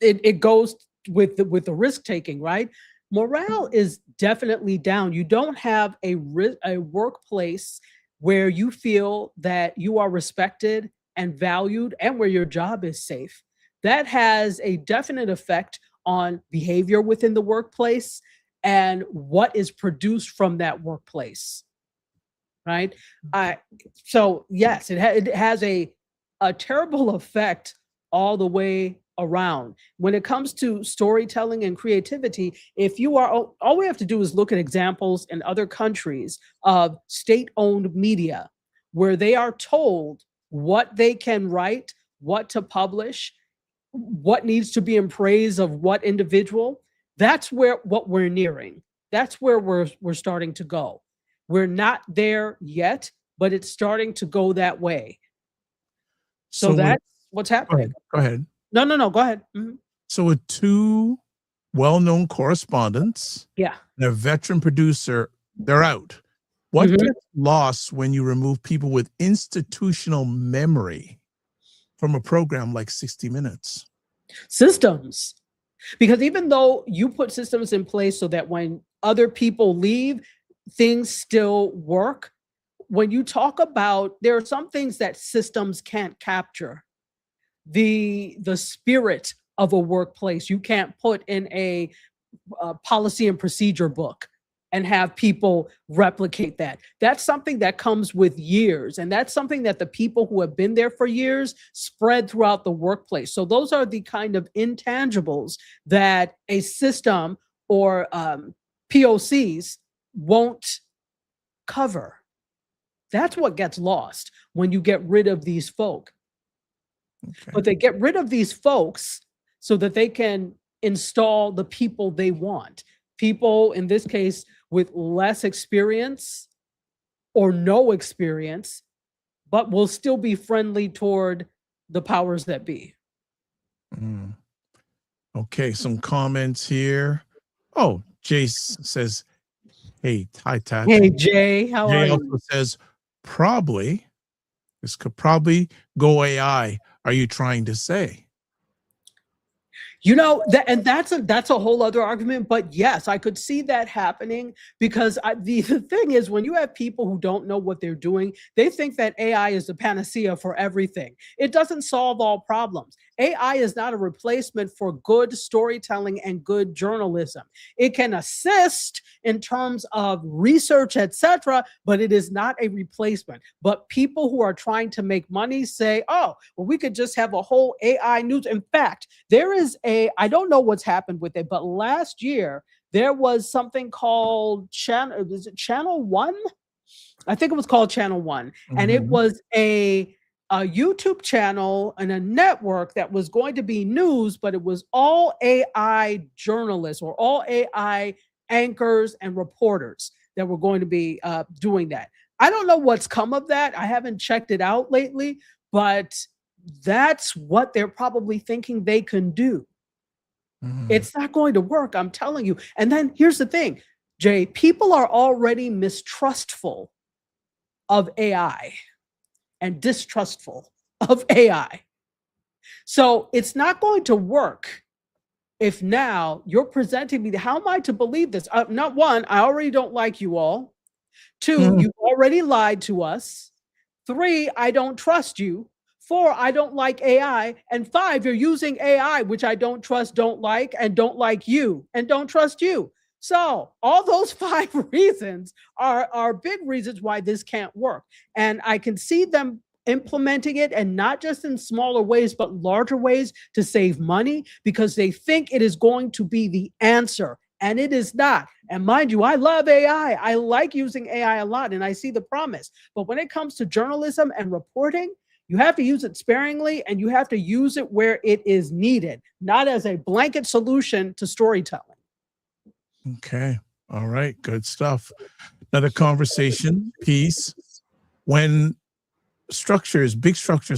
it goes with the risk taking, right? Morale is definitely down. You don't have a workplace where you feel that you are respected and valued and where your job is safe. That has a definite effect on behavior within the workplace and what is produced from that workplace, right? So yes, it has a terrible effect all the way around. When it comes to storytelling and creativity, if you are, all we have to do is look at examples in other countries of state-owned media where they are told what they can write, what to publish, what needs to be in praise of what individual. That's where what we're nearing. That's where we're starting to go. We're not there yet, but it's starting to go that way. So that's what's go happening. ahead. Go ahead. No, go ahead. Mhm. So with two well-known correspondents Yeah. and a veteran producer, they're out. What Mhm. gets lost when you remove people with institutional memory from a program like 60 Minutes? Systems. Because even though you put systems in place so that when other people leave, things still work. When you talk about, there are some things that systems can't capture. The spirit of a workplace you can't put in a policy and procedure book and have people replicate that. That's something that comes with years, and that's something that the people who have been there for years spread throughout the workplace. So those are the kind of intangibles that a system or POCs won't cover. That's what gets lost when you get rid of these folk. Okay. But they get rid of these folks so that they can install the people they want. People, in this case, with less experience or no experience, but will still be friendly toward the powers that be. Mm. Okay, some comments here. Oh, Jace says, hey, hi, Tat. Hey, Jay, how are Jay you? also says, this could probably go AI. Are you trying to say? You know, that's a whole other argument, but yes, I could see that happening because the thing is, when you have people who don't know what they're doing, they think that AI is the panacea for everything. It doesn't solve all problems. AI is not a replacement for good storytelling and good journalism. It can assist in terms of research, etc., but it is not a replacement. But people who are trying to make money say, oh, well, we could just have a whole AI news. In fact, there is I don't know what's happened with it, but last year there was something called Channel One? I think it was called Channel One. And it was a YouTube channel and a network that was going to be news, but it was all AI journalists or all AI anchors and reporters that were going to be doing that. I don't know what's come of that. I haven't checked it out lately, but that's what they're probably thinking they can do. It's not going to work, I'm telling you. And then here's the thing, Jay, people are already mistrustful of AI and distrustful of AI. So it's not going to work if now you're presenting me, how am I to believe this? Not one, I already don't like you all. Two, you've already lied to us. Three, I don't trust you. Four, I don't like AI. And five, you're using AI, which I don't trust, don't like, and don't like you, and don't trust you. So all those 5 reasons are big reasons why this can't work. And I can see them implementing it, and not just in smaller ways, but larger ways to save money, because they think it is going to be the answer. And it is not. And mind you, I love AI. I like using AI a lot, and I see the promise. But when it comes to journalism and reporting, you have to use it sparingly, and you have to use it where it is needed, not as a blanket solution to storytelling. Okay. All right. Good stuff. Another conversation piece. When big structures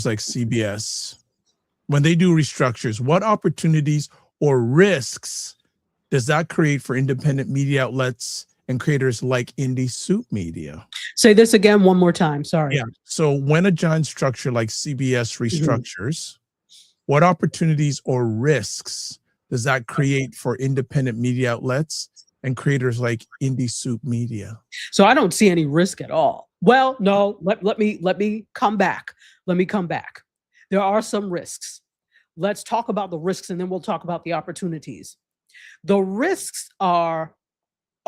like CBS, when they do restructures, what opportunities or risks does that create for independent media outlets and creators like Indie Soup Media? Say this again one more time. Sorry. Yeah. So when a giant structure like CBS restructures, what opportunities or risks does that create for independent media outlets and creators like Indie Soup Media? So I don't see any risk at all. Well, no, let me come back. Let me come back. There are some risks. Let's talk about the risks and then we'll talk about the opportunities. The risks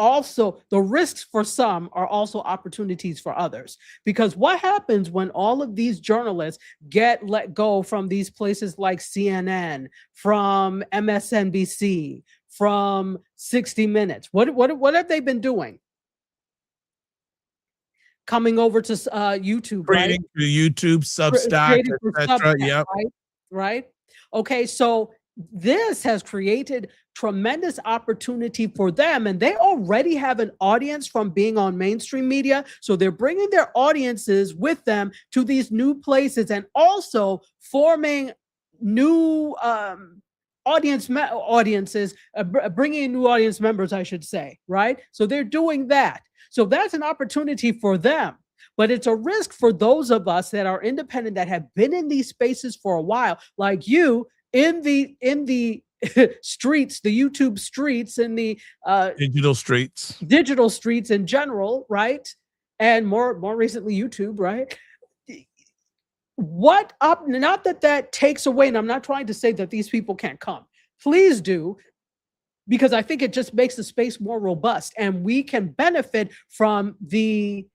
for some are also opportunities for others, because what happens when all of these journalists get let go from these places like CNN, from MSNBC, from 60 Minutes? What have they been doing? Coming over to YouTube, right? Creating through YouTube, Substack, etc. Yeah. Right. Okay, so this has created tremendous opportunity for them, and they already have an audience from being on mainstream media. So they're bringing their audiences with them to these new places and also forming new audiences, bringing in new audience members, I should say, right? So they're doing that. So that's an opportunity for them. But it's a risk for those of us that are independent, that have been in these spaces for a while, like you, in the streets, the YouTube streets, in the digital streets in general, right? And more recently, YouTube, right? Not that takes away, and I'm not trying to say that these people can't come. Please do, because I think it just makes the space more robust, and we can benefit from the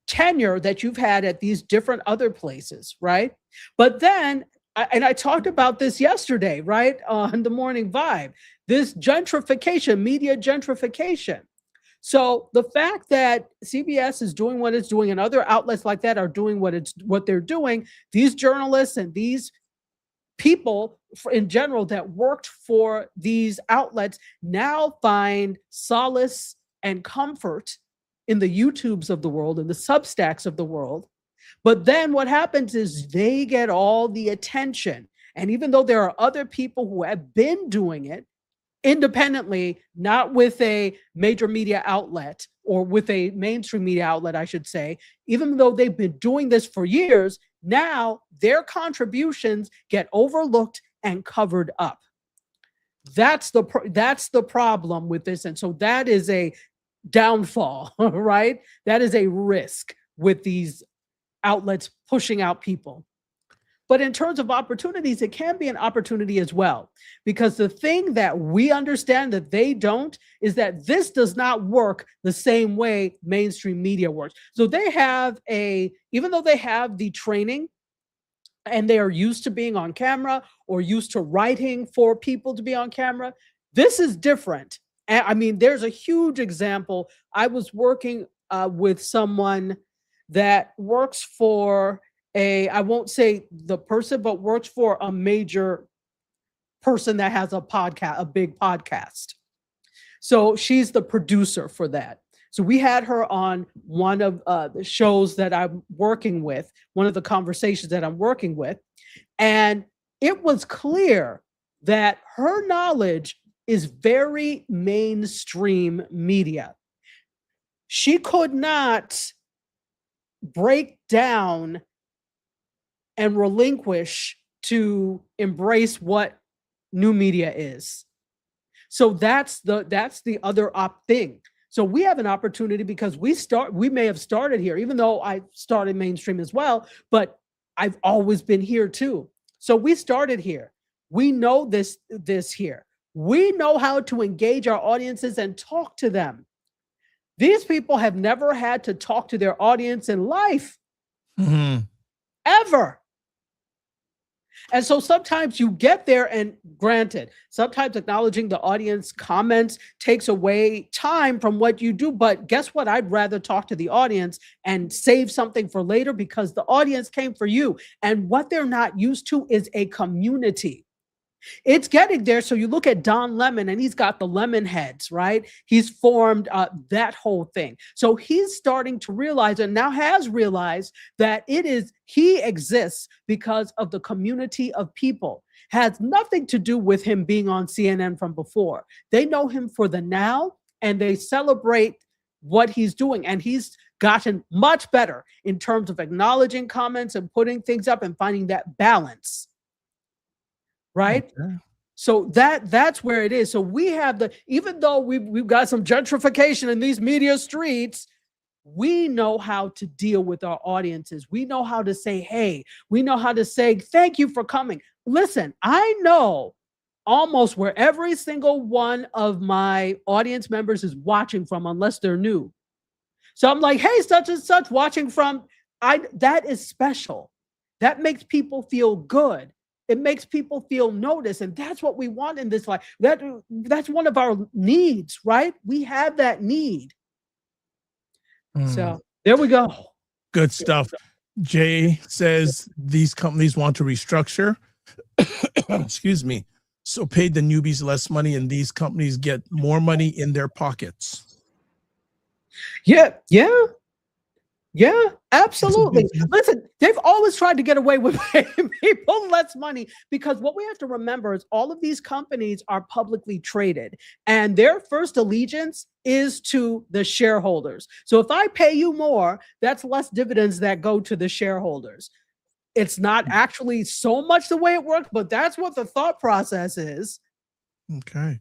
tenure that you've had at these different other places, right? But then, and I talked about this yesterday, right, on the Morning Vibe, this gentrification, media gentrification. So the fact that CBS is doing what it's doing and other outlets like that are doing what they're doing, these journalists and these people in general that worked for these outlets now find solace and comfort in the YouTubes of the world and the Substacks of the world. But then what happens is they get all the attention. And even though there are other people who have been doing it independently, not with a major media outlet or with a mainstream media outlet, I should say, even though they've been doing this for years, now their contributions get overlooked and covered up. That's the problem with this. And so that is a downfall, right? That is a risk with these outlets pushing out people. But in terms of opportunities, it can be an opportunity as well, because the thing that we understand that they don't is that this does not work the same way mainstream media works. So they have even though they have the training and they are used to being on camera or used to writing for people to be on camera, this is different. I mean, there's a huge example. I was working with someone that works for I won't say the person, but works for a major person that has a podcast, a big podcast. So she's the producer for that. So we had her on one of the shows that I'm working with, one of the conversations that I'm working with. And it was clear that her knowledge is very mainstream media. She could not break down and relinquish to embrace what new media is. So that's the other thing. So we have an opportunity because we may have started here, even though I started mainstream as well, but I've always been here too. So we started here. We know this here. We know how to engage our audiences and talk to them. These people have never had to talk to their audience in life, ever. And so sometimes you get there, and granted, sometimes acknowledging the audience comments takes away time from what you do. But guess what? I'd rather talk to the audience and save something for later, because the audience came for you. And what they're not used to is a community. It's getting there. So you look at Don Lemon, and he's got the Lemon Heads, right? He's formed that whole thing. So he's starting to realize, and now has realized, that he exists because of the community of people. Has nothing to do with him being on CNN from before. They know him for the now, and they celebrate what he's doing. And he's gotten much better in terms of acknowledging comments and putting things up and finding that balance. Right? Okay. So that's where it is. So we have even though we've got some gentrification in these media streets, we know how to deal with our audiences. We know how to say, hey, we know how to say, thank you for coming. Listen, I know almost where every single one of my audience members is watching from, unless they're new. So I'm like, hey, such and such watching from, that is special. That makes people feel good. It makes people feel noticed. And that's what we want in this life. That's one of our needs, right? We have that need. So there we go. Good stuff. Jay says these companies want to restructure. Excuse me. So paid the newbies less money and these companies get more money in their pockets. Yeah, absolutely. Listen, they've always tried to get away with paying people less money, because what we have to remember is all of these companies are publicly traded and their first allegiance is to the shareholders. So if I pay you more, that's less dividends that go to the shareholders. It's not actually so much the way it works, but that's what the thought process is. Okay.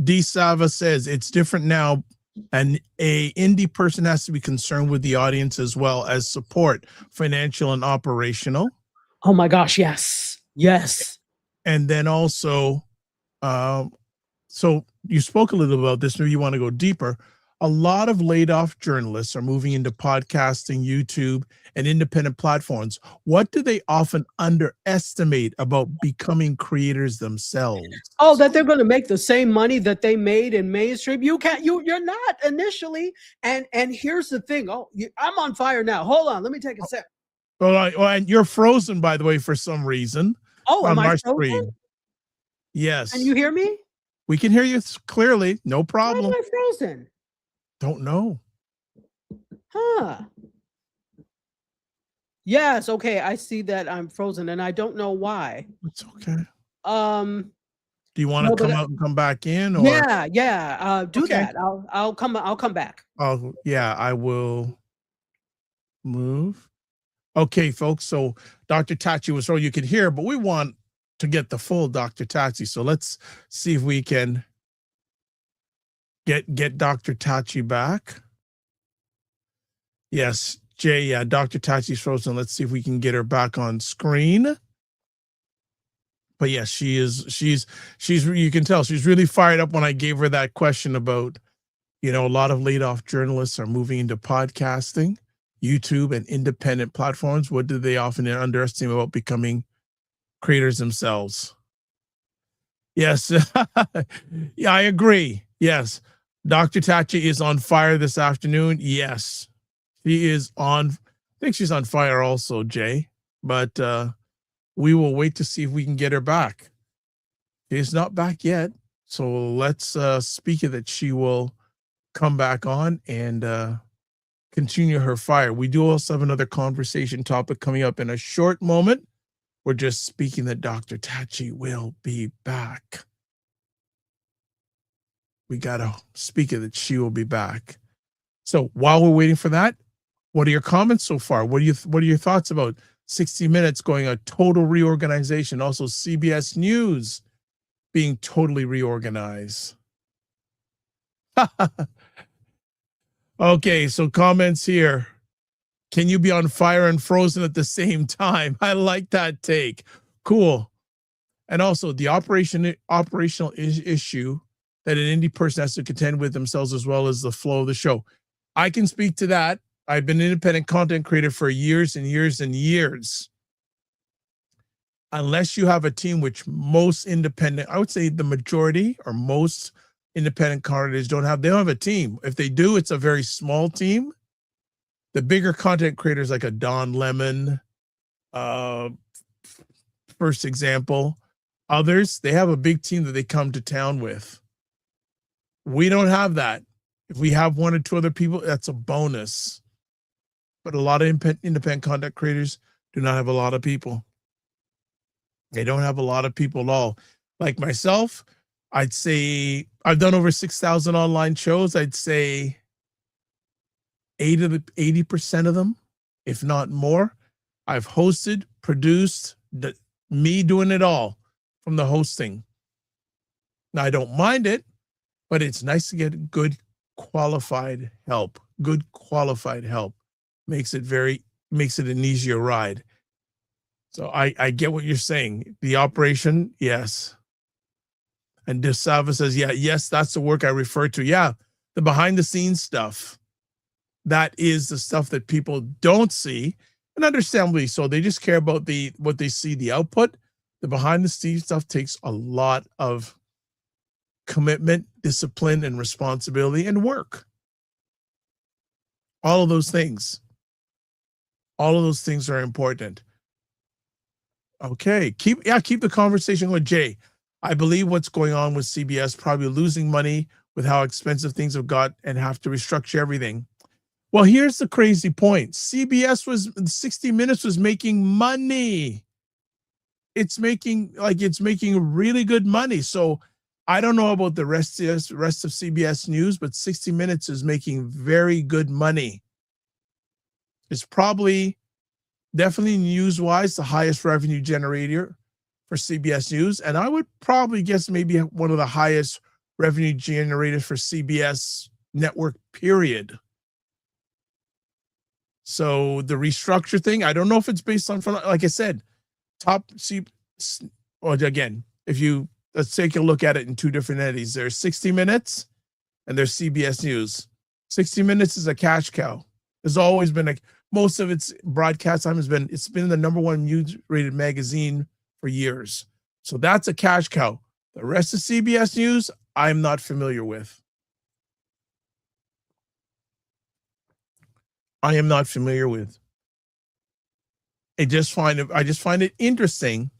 D. Sava says it's different now. And a indie person has to be concerned with the audience as well as support, financial and operational. Oh my gosh, yes. And then also, so you spoke a little about this, maybe you want to go deeper. A lot of laid off journalists are moving into podcasting, YouTube, and independent platforms. What do they often underestimate about becoming creators themselves? Oh, that they're going to make the same money that they made in mainstream. You're not initially. And here's the thing. I'm on fire now. Hold on. Let me take a sip. Well, and you're frozen, by the way, for some reason. Oh, am I frozen? Screen. Yes. Can you hear me? We can hear you clearly. No problem. Why am I frozen? Don't know. Huh. Yes, okay. I see that I'm frozen and I don't know why. It's okay. Do you want to come out and come back in? Or? Yeah. Do okay. that. I'll come back. Oh, yeah, I will move. Okay, folks. So Dr. Tachi was all you could hear, but we want to get the full Dr. Tachi. So let's see if we can get Dr. Tachi back. Yes, Jay, yeah, Dr. Tachi's frozen. Let's see if we can get her back on screen. But yes, she's you can tell she's really fired up when I gave her that question about, a lot of laid off journalists are moving into podcasting, YouTube, and independent platforms. What do they often underestimate about becoming creators themselves? Yes. Yeah, I agree. Yes. Dr. Tachi is on fire this afternoon. Yes, she is on. I think she's on fire also, Jay. But we will wait to see if we can get her back. She's not back yet. So let's speak of that. She will come back on and continue her fire. We do also have another conversation topic coming up in a short moment. We're just speaking that Dr. Tachi will be back. We got to speak of that she will be back. So while we're waiting for that, what are your comments so far? What are your thoughts about 60 Minutes going a total reorganization? Also CBS News being totally reorganized. Okay, so comments here. Can you be on fire and frozen at the same time? I like that take. Cool. And also the operational issue that an indie person has to contend with themselves, as well as the flow of the show. I can speak to that. I've been an independent content creator for years and years and years. Unless you have a team, which most independent, I would say the majority or most independent creators don't have a team. If they do, it's a very small team. The bigger content creators like a Don Lemon, first example, others, they have a big team that they come to town with. We don't have that. If we have one or two other people, that's a bonus. But a lot of independent content creators do not have a lot of people. They don't have a lot of people at all. Like myself, I'd say I've done over 6,000 online shows. I'd say 80% of them, if not more, I've hosted, produced, me doing it all from the hosting. Now, I don't mind it, but it's nice to get good qualified help. Good qualified help makes it an easier ride. So I get what you're saying. The operation, yes. And DeSalva says, yes, that's the work I refer to. Yeah, the behind the scenes stuff. That is the stuff that people don't see, and understandably so. They just care about what they see, the output. The behind the scenes stuff takes a lot of commitment, discipline, and responsibility, and work. All of those things. All of those things are important. Okay, keep the conversation with Jay. I believe what's going on with CBS, probably losing money with how expensive things have got and have to restructure everything. Well, here's the crazy point. 60 Minutes was making money. It's making really good money. So I don't know about the rest of CBS News, but 60 Minutes is making very good money. It's probably definitely news-wise the highest revenue generator for CBS News, and I would probably guess maybe one of the highest revenue generators for CBS network, period. So the restructure thing, I don't know if it's based on, like I said, again, let's take a look at it in two different entities. There's 60 Minutes and there's CBS News. 60 Minutes is a cash cow. There's always been most of its broadcast time it's been the #1 news rated magazine for years. So that's a cash cow. The rest of CBS News, I'm not familiar with. I am not familiar with. I just find it interesting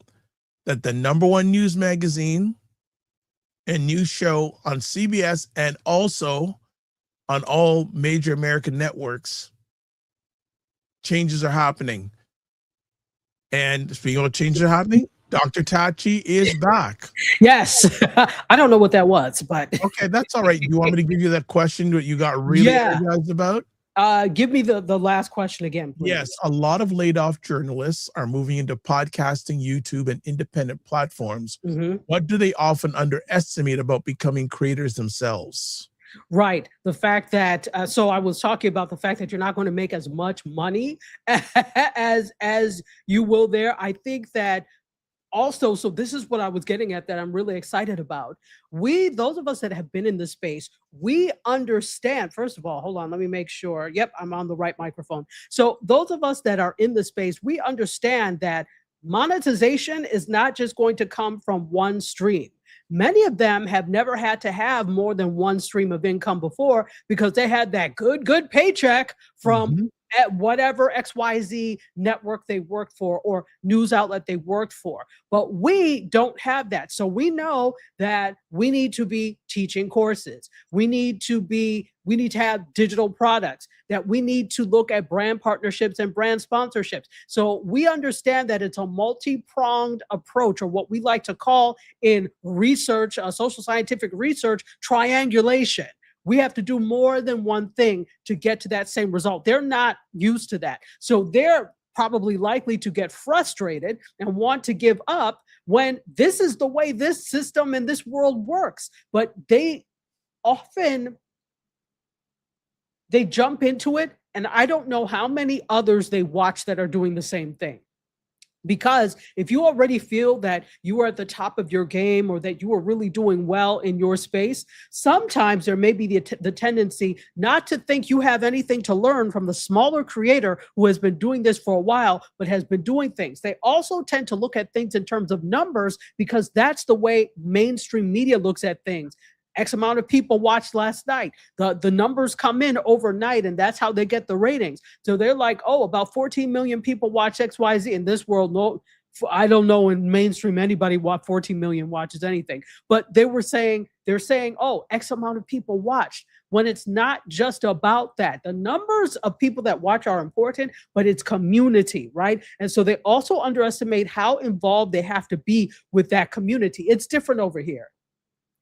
that the #1 news magazine and news show on CBS and also on all major American networks, changes are happening. And speaking of changes are happening, Dr. Tachi is back. Yes. I don't know what that was, but okay, that's all right. You want me to give you that question that you got really energized about? Give me the last question again, please. Yes, a lot of laid off journalists are moving into podcasting, YouTube, and independent platforms. Mm-hmm. What do they often underestimate about becoming creators themselves? Right. The fact that, so I was talking about the fact that you're not going to make as much money as you will there. I think that also, so this is what I was getting at that I'm really excited about. Those of us that have been in this space, we understand, first of all, hold on, let me make sure. Yep, I'm on the right microphone. So those of us that are in the space, we understand that monetization is not just going to come from one stream. Many of them have never had to have more than one stream of income before because they had that good paycheck from at whatever XYZ network they worked for or news outlet they worked for. But we don't have that. So we know that we need to be teaching courses. We need to have digital products, that we need to look at brand partnerships and brand sponsorships. So we understand that it's a multi-pronged approach, or what we like to call in research, social scientific research, triangulation. We have to do more than one thing to get to that same result. They're not used to that. So they're probably likely to get frustrated and want to give up when this is the way this system and this world works. But they jump into it, and I don't know how many others they watch that are doing the same thing. Because if you already feel that you are at the top of your game or that you are really doing well in your space, sometimes there may be the tendency not to think you have anything to learn from the smaller creator who has been doing this for a while, but has been doing things. They also tend to look at things in terms of numbers because that's the way mainstream media looks at things. X amount of people watched last night. The numbers come in overnight, and that's how they get the ratings. So they're like, oh, about 14 million people watch XYZ. In this world, no, I don't know in mainstream anybody 14 million watches anything. But they're saying, oh, X amount of people watched, when it's not just about that. The numbers of people that watch are important, but it's community, right? And so they also underestimate how involved they have to be with that community. It's different over here.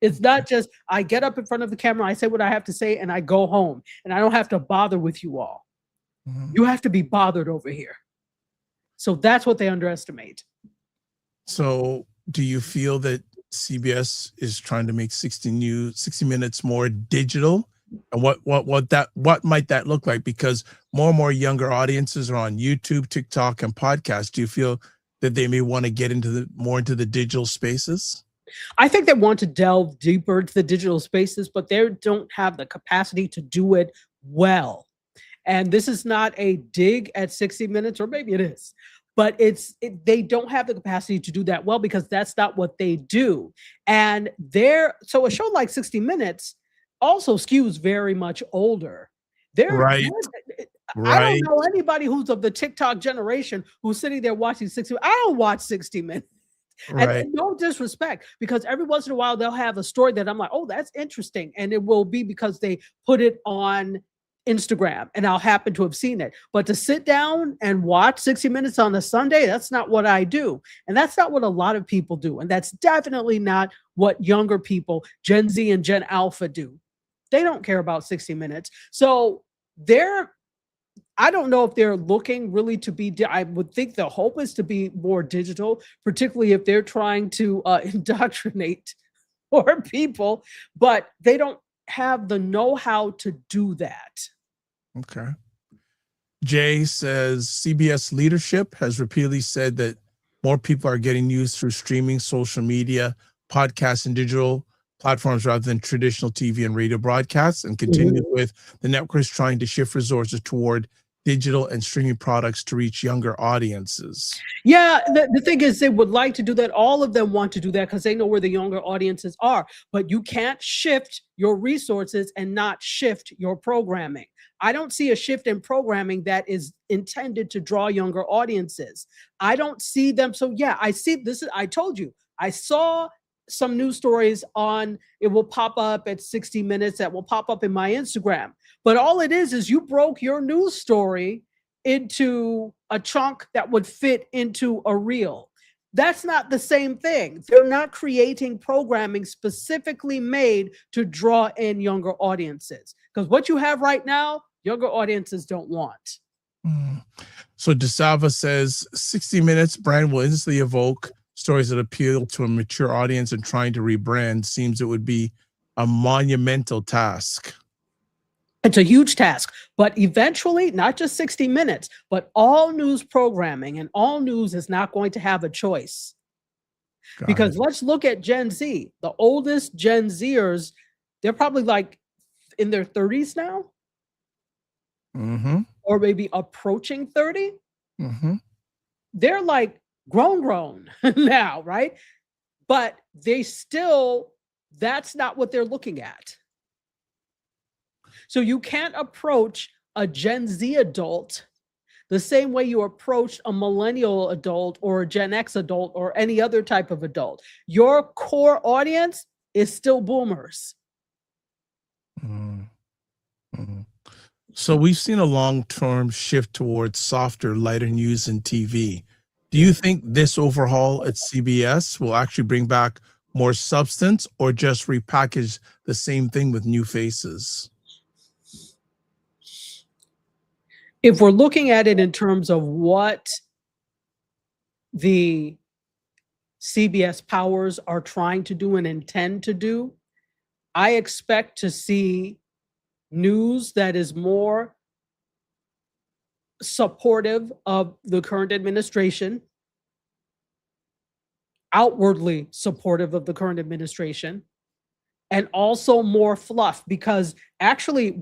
It's not just I get up in front of the camera, I say what I have to say, and I go home, and I don't have to bother with you all. You have to be bothered over here. So that's what they underestimate. So do you feel that CBS is trying to make 60 Minutes more digital? And what might that look like? Because more and more younger audiences are on YouTube, TikTok, and podcasts. Do you feel that they may want to get more into the digital spaces? I think they want to delve deeper into the digital spaces, but they don't have the capacity to do it well. And this is not a dig at 60 Minutes, or maybe it is, but they don't have the capacity to do that well because that's not what they do. And so a show like 60 Minutes also skews very much older. Right. I don't know anybody who's of the TikTok generation who's sitting there watching 60. I don't watch 60 Minutes. Right. And no disrespect, because every once in a while they'll have a story that I'm like, oh, that's interesting. And it will be because they put it on Instagram and I'll happen to have seen it. But to sit down and watch 60 Minutes on a Sunday, that's not what I do. And that's not what a lot of people do. And that's definitely not what younger people, Gen Z and Gen Alpha, do. They don't care about 60 Minutes. So I don't know if they're looking really to be, I would think the hope is to be more digital, particularly if they're trying to indoctrinate more people, but they don't have the know-how to do that. Okay. Jay says CBS leadership has repeatedly said that more people are getting news through streaming, social media, podcasts, and digital platforms rather than traditional TV and radio broadcasts, and continues with the networks trying to shift resources toward digital and streaming products to reach younger audiences. Yeah, the thing is, they would like to do that. All of them want to do that because they know where the younger audiences are. But you can't shift your resources and not shift your programming. I don't see a shift in programming that is intended to draw younger audiences. I don't see them. So yeah, I see this. I told you, I saw some news stories it will pop up at 60 Minutes, that will pop up in my Instagram. But all it is you broke your news story into a chunk that would fit into a reel. That's not the same thing. They're not creating programming specifically made to draw in younger audiences. Because what you have right now, younger audiences don't want. So DeSalva says 60 Minutes brand will instantly evoke stories that appeal to a mature audience, and trying to rebrand seems it would be a monumental task. It's a huge task, but eventually, not just 60 Minutes, but all news programming and all news is not going to have a choice. Because let's look at Gen Z. The oldest Gen Zers, they're probably like in their 30s now, or maybe approaching 30. They're like grown now, right? But that's not what they're looking at. So you can't approach a Gen Z adult the same way you approach a millennial adult or a Gen X adult or any other type of adult. Your core audience is still boomers. So we've seen a long-term shift towards softer, lighter news and TV. Do you think this overhaul at CBS will actually bring back more substance, or just repackage the same thing with new faces? If we're looking at it in terms of what the CBS powers are trying to do and intend to do, I expect to see news that is more supportive of the current administration, outwardly supportive of the current administration, and also more fluff. Because actually,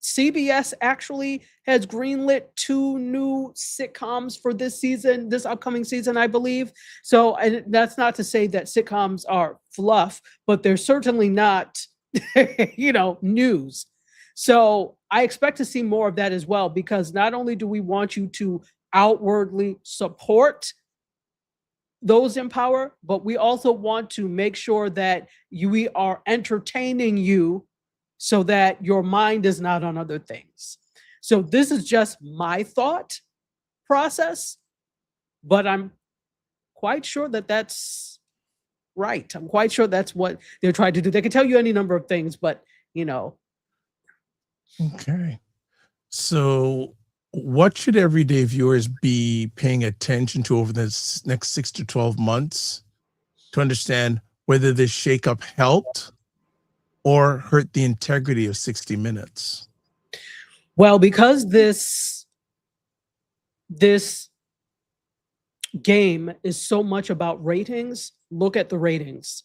CBS actually has greenlit 2 new sitcoms for this upcoming season, I believe. So, and that's not to say that sitcoms are fluff, but they're certainly not, news. So I expect to see more of that as well, because not only do we want you to outwardly support those in power, but we also want to make sure that we are entertaining you so that your mind is not on other things. So this is just my thought process, but I'm quite sure that that's right. I'm quite sure that's what they're trying to do. They can tell you any number of things, but Okay. So, what should everyday viewers be paying attention to over the next 6 to 12 months to understand whether this shakeup helped or hurt the integrity of 60 Minutes? Well, because this game is so much about ratings, look at the ratings.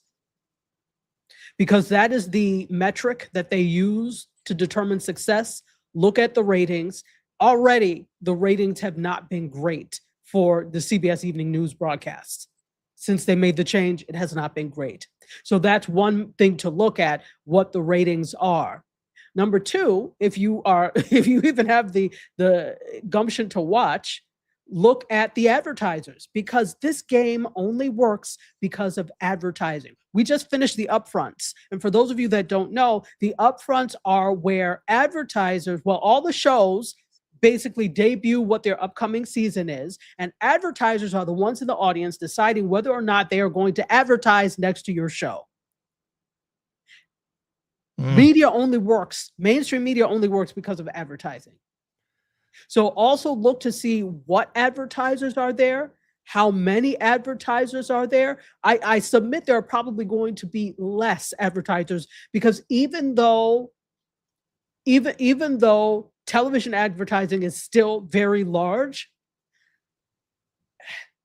Because that is the metric that they use to determine success. Look at the ratings. Already, the ratings have not been great for the CBS Evening News broadcasts. Since they made the change, it has not been great. So that's one thing to look at, what the ratings are. Number two, if you even have the gumption to watch, look at the advertisers, because this game only works because of advertising. We just finished the upfronts. And for those of you that don't know, the upfronts are where advertisers, well, all the shows basically debut what their upcoming season is, and advertisers are the ones in the audience deciding whether or not they are going to advertise next to your show. Media only works, mainstream media only works because of advertising. So also look to see what advertisers are there, how many advertisers are there. I submit there are probably going to be less advertisers, because even though television advertising is still very large,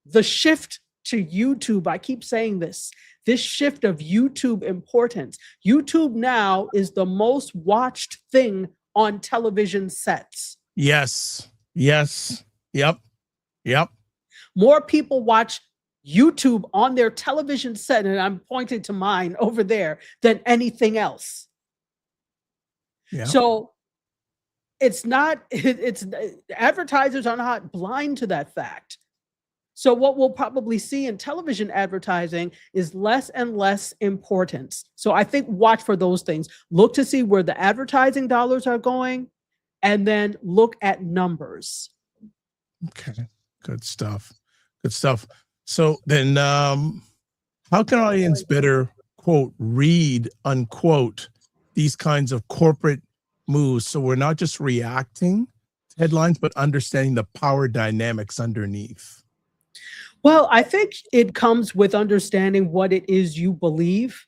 the shift to YouTube, I keep saying this shift of YouTube importance. YouTube now is the most watched thing on television sets. Yes. Yep. More people watch YouTube on their television set, and I'm pointing to mine over there, than anything else. Yep. So it's advertisers are not blind to that fact. So what we'll probably see in television advertising is less and less importance. So I think watch for those things. Look to see where the advertising dollars are going, and then look at numbers. Okay. Good stuff. So then how can audience better, quote, read, unquote, these kinds of corporate moves, so we're not just reacting to headlines, but understanding the power dynamics underneath? Well, I think it comes with understanding what it is you believe.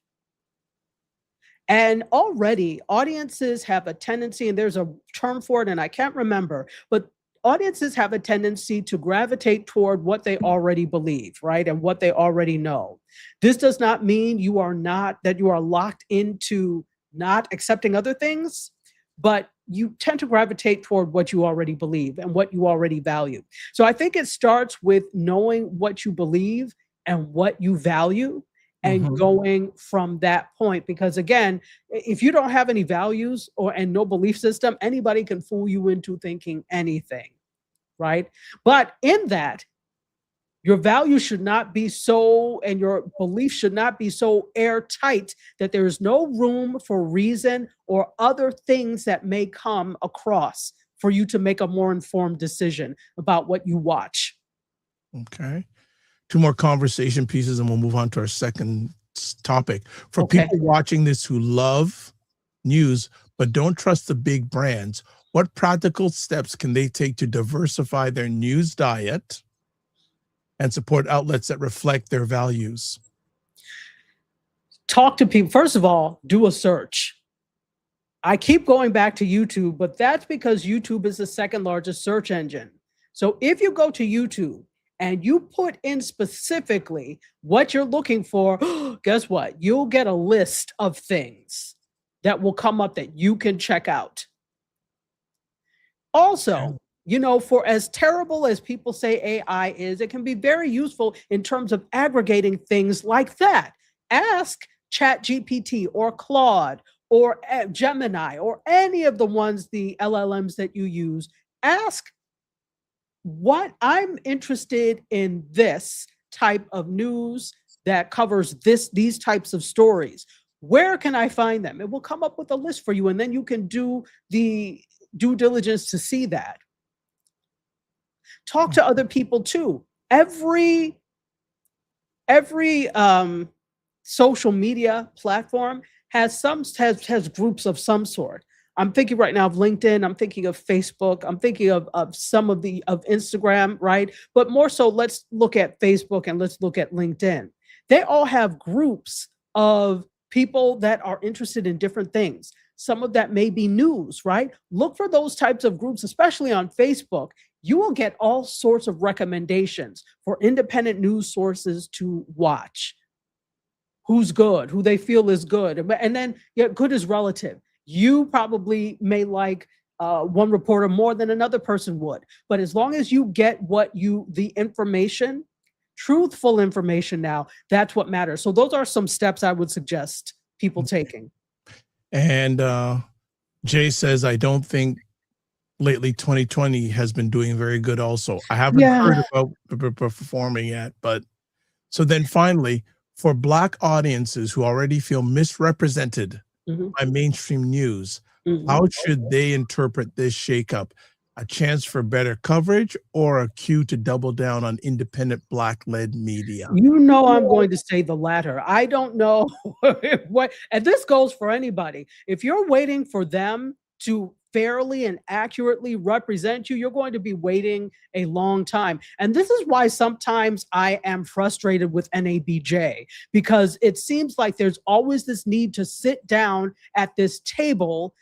And already audiences have a tendency, and there's a term for it, and I can't remember, but audiences have a tendency to gravitate toward what they already believe, right? And what they already know. This does not mean you are locked into not accepting other things, but you tend to gravitate toward what you already believe and what you already value. So I think it starts with knowing what you believe and what you value, and going from that point. Because again, if you don't have any values and no belief system, anybody can fool you into thinking anything, right? But in that, your values should not be so, and your belief should not be so airtight that there is no room for reason or other things that may come across for you to make a more informed decision about what you watch. Okay. 2 more conversation pieces and we'll move on to our second topic. For people watching this who love news but don't trust the big brands, what practical steps can they take to diversify their news diet and support outlets that reflect their values? Talk to people. First of all, do a search. I keep going back to YouTube, but that's because YouTube is the second largest search engine. So if you go to YouTube and you put in specifically what you're looking for, guess what? You'll get a list of things that will come up that you can check out. Also, for as terrible as people say AI is, it can be very useful in terms of aggregating things like that. Ask ChatGPT or Claude or Gemini or any of the ones, the LLMs that you use. Ask, what I'm interested in this type of news that covers these types of stories. Where can I find them? It will come up with a list for you, and then you can do the due diligence to see that. Talk to other people too. Every social media platform has groups of some sort. I'm thinking right now of LinkedIn. I'm thinking of Facebook. I'm thinking of some of Instagram, right? But more so, let's look at Facebook and let's look at LinkedIn. They all have groups of people that are interested in different things. Some of that may be news, right? Look for those types of groups, especially on Facebook. You will get all sorts of recommendations for independent news sources to watch. Who's good, who they feel is good. And then good is relative. You probably may like one reporter more than another person would. But as long as you get the information, truthful information now, that's what matters. So those are some steps I would suggest people taking. And Jay says, I don't think lately 2020 has been doing very good also. I haven't heard about performing yet. But so then finally, for Black audiences who already feel misrepresented by mainstream news, how should they interpret this shakeup? A chance for better coverage or a cue to double down on independent Black-led media? You know I'm going to say the latter. I don't know what, and this goes for anybody. If you're waiting for them to fairly and accurately represent you, you're going to be waiting a long time. And this is why sometimes I am frustrated with NABJ, because it seems like there's always this need to sit down at this table,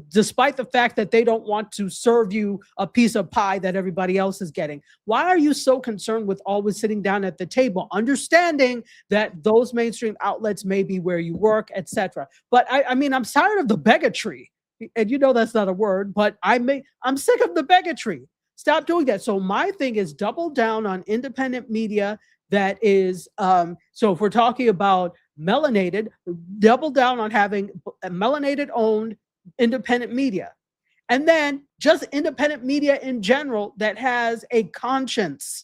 despite the fact that they don't want to serve you a piece of pie that everybody else is getting. Why are you so concerned with always sitting down at the table, understanding that those mainstream outlets may be where you work, etc.? But I mean, I'm tired of the bigotry. And you know that's not a word, but I'm sick of the bigotry. Stop doing that. So my thing is double down on independent media that is, so if we're talking about melanated, double down on having melanated owned independent media. And then just independent media in general that has a conscience.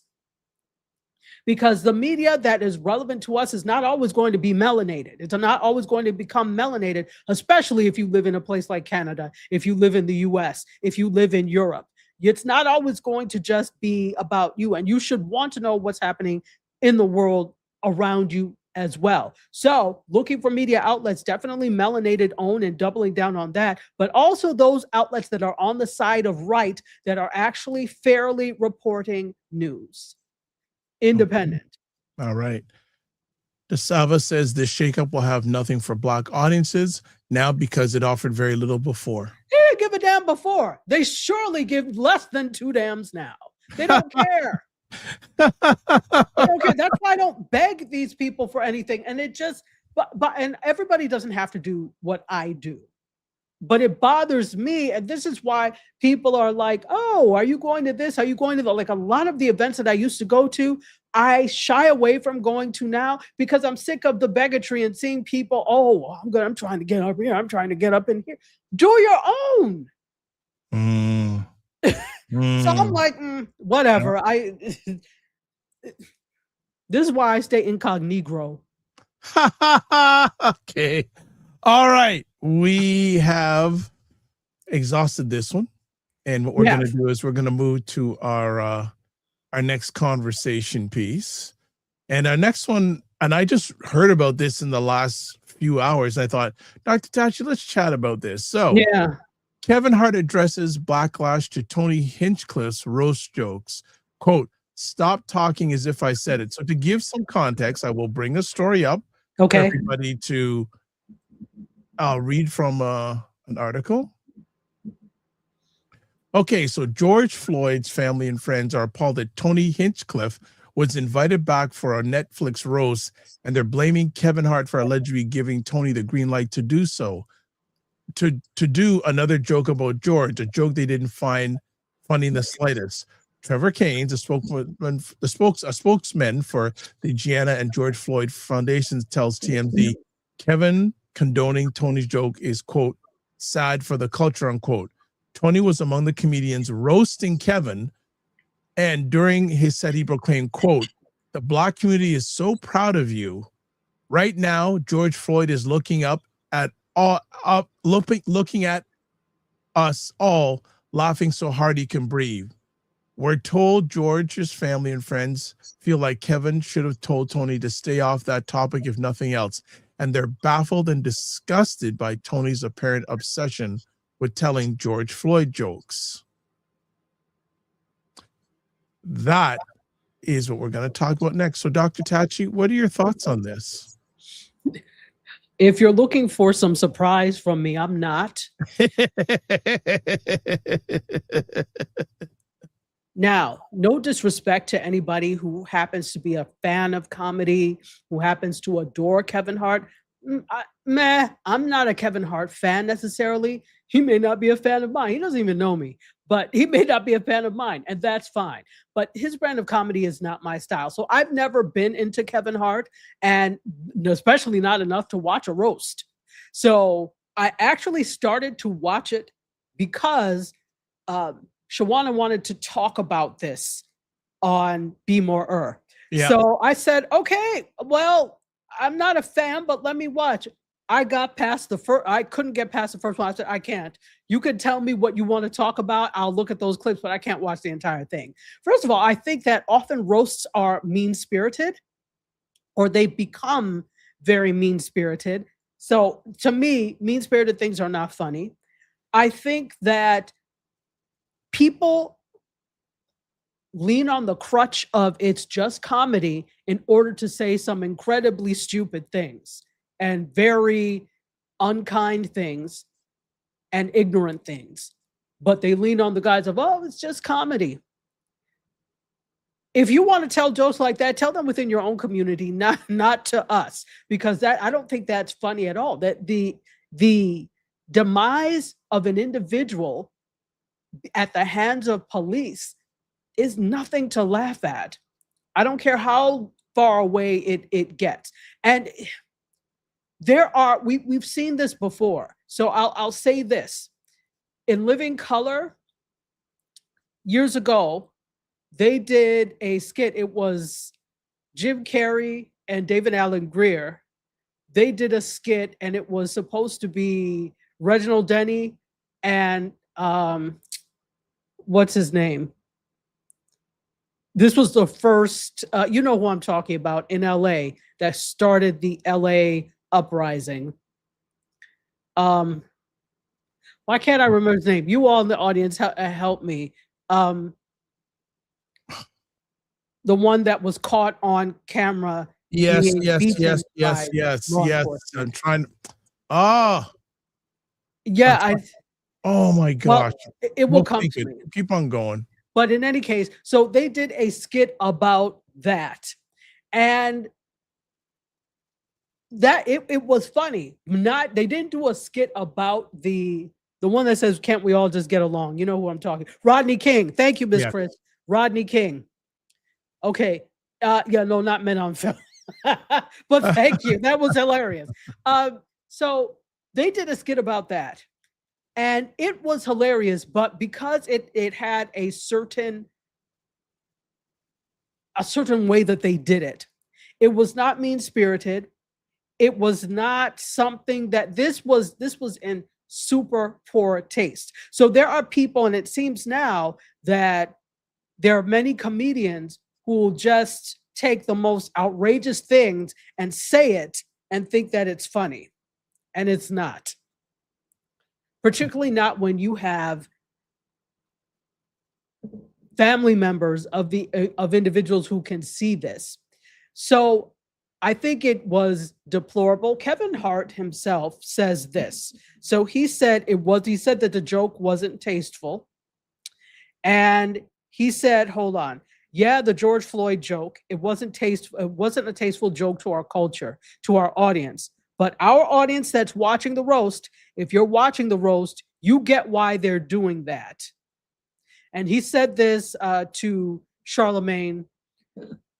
Because the media that is relevant to us is not always going to be melanated. It's not always going to become melanated, especially if you live in a place like Canada, if you live in the US, if you live in Europe. It's not always going to just be about you. And you should want to know what's happening in the world around you as well. So looking for media outlets, definitely melanated own and doubling down on that, but also those outlets that are on the side of right that are actually fairly reporting news. Independent. All right. DeSava says this shakeup will have nothing for Black audiences now because it offered very little before. They didn't give a damn before. They surely give less than 2 dams now. They don't care. They don't care. That's why I don't beg these people for anything. And it just, but and everybody doesn't have to do what I do. But it bothers me. And this is why people are like, oh, are you going to this? Are you going to the, like a lot of the events that I used to go to, I shy away from going to now because I'm sick of the bigotry and seeing people, oh, I'm trying to get up here. I'm trying to get up in here. Do your own. So I'm like, whatever. This is why I stay incognito. Okay. All right. We have exhausted this one. And what we're going to do is we're going to move to our next conversation piece. And our next one, and I just heard about this in the last few hours. I thought, Dr. Tachi, let's chat about this. So Kevin Hart addresses backlash to Tony Hinchcliffe's roast jokes. Quote, stop talking as if I said it. So to give some context, I will bring a story up for everybody to read from an article. Okay, so George Floyd's family and friends are appalled that Tony Hinchcliffe was invited back for a Netflix roast, and they're blaming Kevin Hart for allegedly giving Tony the green light to do so. To do another joke about George, a joke they didn't find funny in the slightest. Trevor Keynes, a spokesman for the Gianna and George Floyd Foundation, tells TMZ Kevin condoning Tony's joke is, quote, sad for the culture, unquote. Tony was among the comedians roasting Kevin, and during his set, he proclaimed, quote, the Black community is so proud of you. Right now, George Floyd is looking looking at us all, laughing so hard he can breathe. We're told George's family and friends feel like Kevin should have told Tony to stay off that topic if nothing else, and they're baffled and disgusted by Tony's apparent obsession with telling George Floyd jokes. That is what we're going to talk about next. So, Dr. Tachi, what are your thoughts on this? If you're looking for some surprise from me, I'm not. Now, no disrespect to anybody who happens to be a fan of comedy, who happens to adore Kevin Hart. I'm not a Kevin Hart fan necessarily. He may not be a fan of mine. He doesn't even know me, but he may not be a fan of mine, and that's fine. But his brand of comedy is not my style. So I've never been into Kevin Hart, and especially not enough to watch a roast. So I actually started to watch it because Shawana wanted to talk about this on Be More. Yeah. So I said, okay, well, I'm not a fan, but let me watch. I got past the first, I couldn't get past the first one. I said, I can't. You can tell me what you want to talk about. I'll look at those clips, but I can't watch the entire thing. First of all, I think that often roasts are mean-spirited, or they become very mean-spirited. So to me, mean-spirited things are not funny. I think that people lean on the crutch of it's just comedy in order to say some incredibly stupid things and very unkind things and ignorant things. But they lean on the guise of, oh, it's just comedy. If you want to tell jokes like that, tell them within your own community, not to us, because that, I don't think that's funny at all. That the demise of an individual at the hands of police is nothing to laugh at. I don't care how far away it gets. And there are, we've seen this before. So I'll say this. In Living Color, years ago, they did a skit. It was Jim Carrey and David Alan Grier. They did a skit, and it was supposed to be Reginald Denny and what's his name? This was the first, you know who I'm talking about, in LA that started the LA uprising. Why can't I remember his name? You all in the audience help me. The one that was caught on camera. Yes. Law I'm trying. Oh, yeah. Oh my gosh. Well, it will come to me. Keep on going. But in any case, so they did a skit about that. And that it was funny. They didn't do a skit about the one that says, can't we all just get along? You know who I'm talking. Rodney King. Thank you, Miss Chris. Rodney King. Okay. Yeah, no, not Men on Film. But thank you. That was hilarious. So they did a skit about that. And it was hilarious, but because it had a certain way that they did it, it was not mean-spirited. It was not something that this was in super poor taste. So there are people, and it seems now that there are many comedians who will just take the most outrageous things and say it and think that it's funny, and it's not. Particularly not when you have family members of individuals who can see this. So I think it was deplorable. Kevin Hart himself says this. So he said that the joke wasn't tasteful. And he said, hold on. Yeah, the George Floyd joke, it wasn't a tasteful joke to our culture, to our audience. But our audience that's watching the roast, if you're watching the roast, you get why they're doing that. And he said this to Charlemagne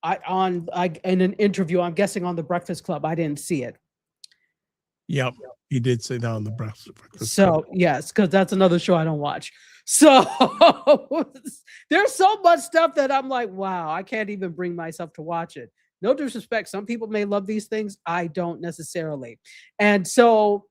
in an interview, I'm guessing on The Breakfast Club. I didn't see it. Yep, he did say that on The Breakfast Club. So, yes, because that's another show I don't watch. So there's so much stuff that I'm like, wow, I can't even bring myself to watch it. No disrespect. Some people may love these things. I don't necessarily. And so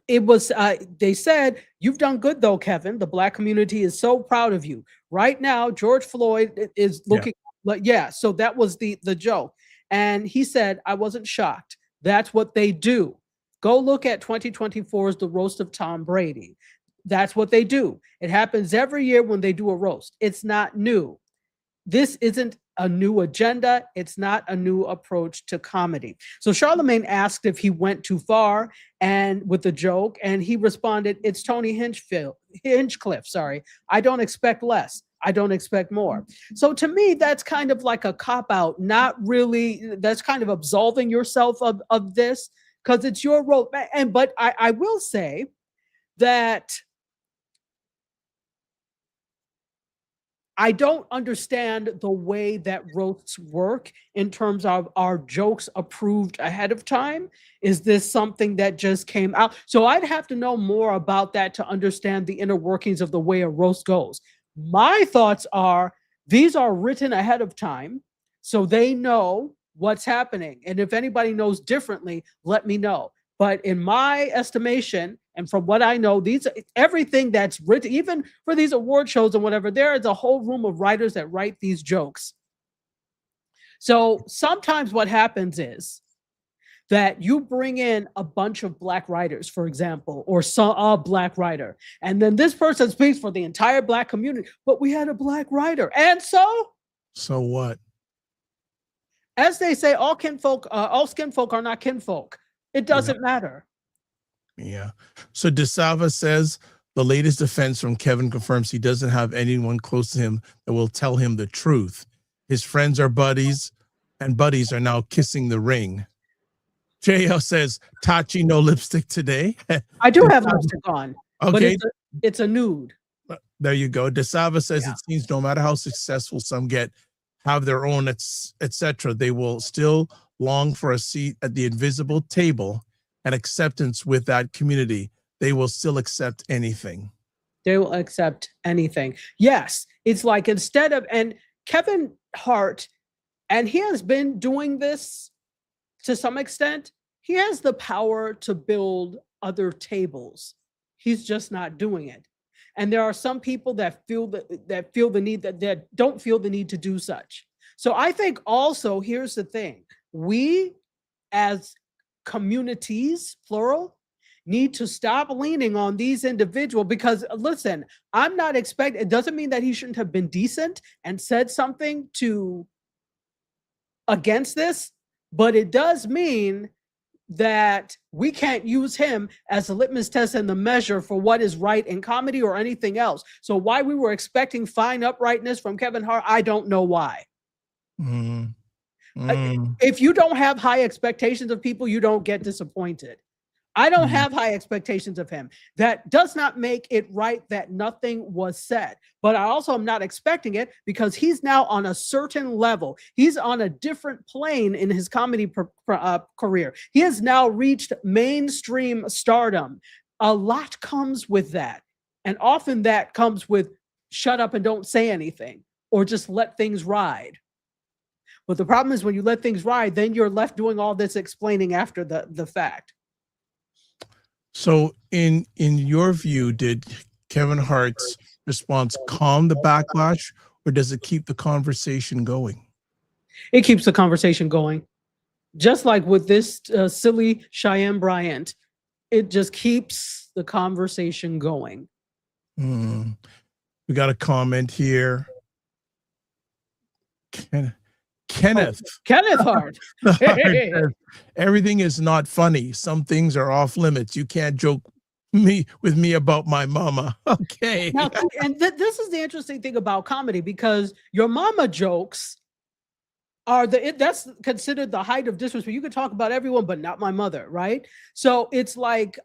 it was they said, "You've done good though, Kevin. The Black community is so proud of you right now." George Floyd is looking like, yeah, so that was the joke. And he said, "I wasn't shocked. That's what they do. Go look at 2024's The Roast of Tom Brady. That's what they do. It happens every year when they do a roast. It's not new. This isn't a new agenda. It's not a new approach to comedy." So Charlemagne asked if he went too far and with the joke, and he responded, "It's Tony Hinchcliffe. Sorry, I don't expect less. I don't expect more." So to me, that's kind of like a cop out. Not really. That's kind of absolving yourself of this because it's your role. And but I will say that I don't understand the way that roasts work in terms of our jokes approved ahead of time. Is this something that just came out? So I'd have to know more about that to understand the inner workings of the way a roast goes. My thoughts are these are written ahead of time so they know what's happening. And if anybody knows differently, let me know. But in my estimation, and from what I know, everything that's written, even for these award shows and whatever, there is a whole room of writers that write these jokes. So sometimes what happens is that you bring in a bunch of Black writers, for example, or a Black writer, and then this person speaks for the entire Black community, but we had a Black writer. And so what? As they say, all kinfolk, all skin folk are not kinfolk. It doesn't matter. Yeah. So DeSalva says the latest defense from Kevin confirms he doesn't have anyone close to him that will tell him the truth. His friends are buddies, and buddies are now kissing the ring. JL says, Tachi, no lipstick today. I do have lipstick on, okay. But it's a nude. There you go. DeSalva says it seems no matter how successful some get, have their own, etc., they will still long for a seat at the invisible table and acceptance with that community. They will still accept anything. They will accept anything. Yes. It's like instead of, and Kevin Hart, and he has been doing this to some extent, he has the power to build other tables. He's just not doing it. And there are some people that feel the need, that don't feel the need to do such. So I think also, here's the thing. We as communities, plural, need to stop leaning on these individuals because listen, I'm not expecting, it doesn't mean that he shouldn't have been decent and said something against this, but it does mean that we can't use him as a litmus test and the measure for what is right in comedy or anything else. So why we were expecting fine uprightness from Kevin Hart, I don't know why. If you don't have high expectations of people, you don't get disappointed. I don't have high expectations of him. That does not make it right that nothing was said. But I also am not expecting it because he's now on a certain level. He's on a different plane in his comedy career. He has now reached mainstream stardom. A lot comes with that. And often that comes with shut up and don't say anything or just let things ride. But the problem is when you let things ride, then you're left doing all this explaining after the fact. So in your view, did Kevin Hart's response calm the backlash, or does it keep the conversation going? It keeps the conversation going. Just like with this silly Cheyenne Bryant, it just keeps the conversation going. We got a comment here. Kenneth Hart. Hey. Everything is not funny. Some things are off limits. You can't joke with me about my mama. Okay. Now, and this is the interesting thing about comedy, because your mama jokes are that's considered the height of disrespect. You can talk about everyone, but not my mother, right? So it's like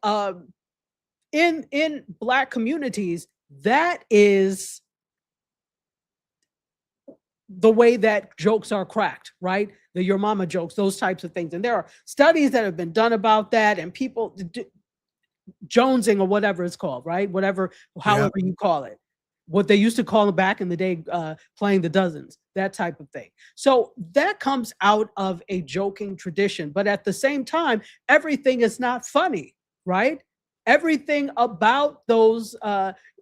in Black communities, that is the way that jokes are cracked, right? The your mama jokes, those types of things. And there are studies that have been done about that, and people jonesing or whatever it's called, right? However you call it. What they used to call it back in the day, playing the dozens, that type of thing. So that comes out of a joking tradition. But at the same time, everything is not funny, right? everything about those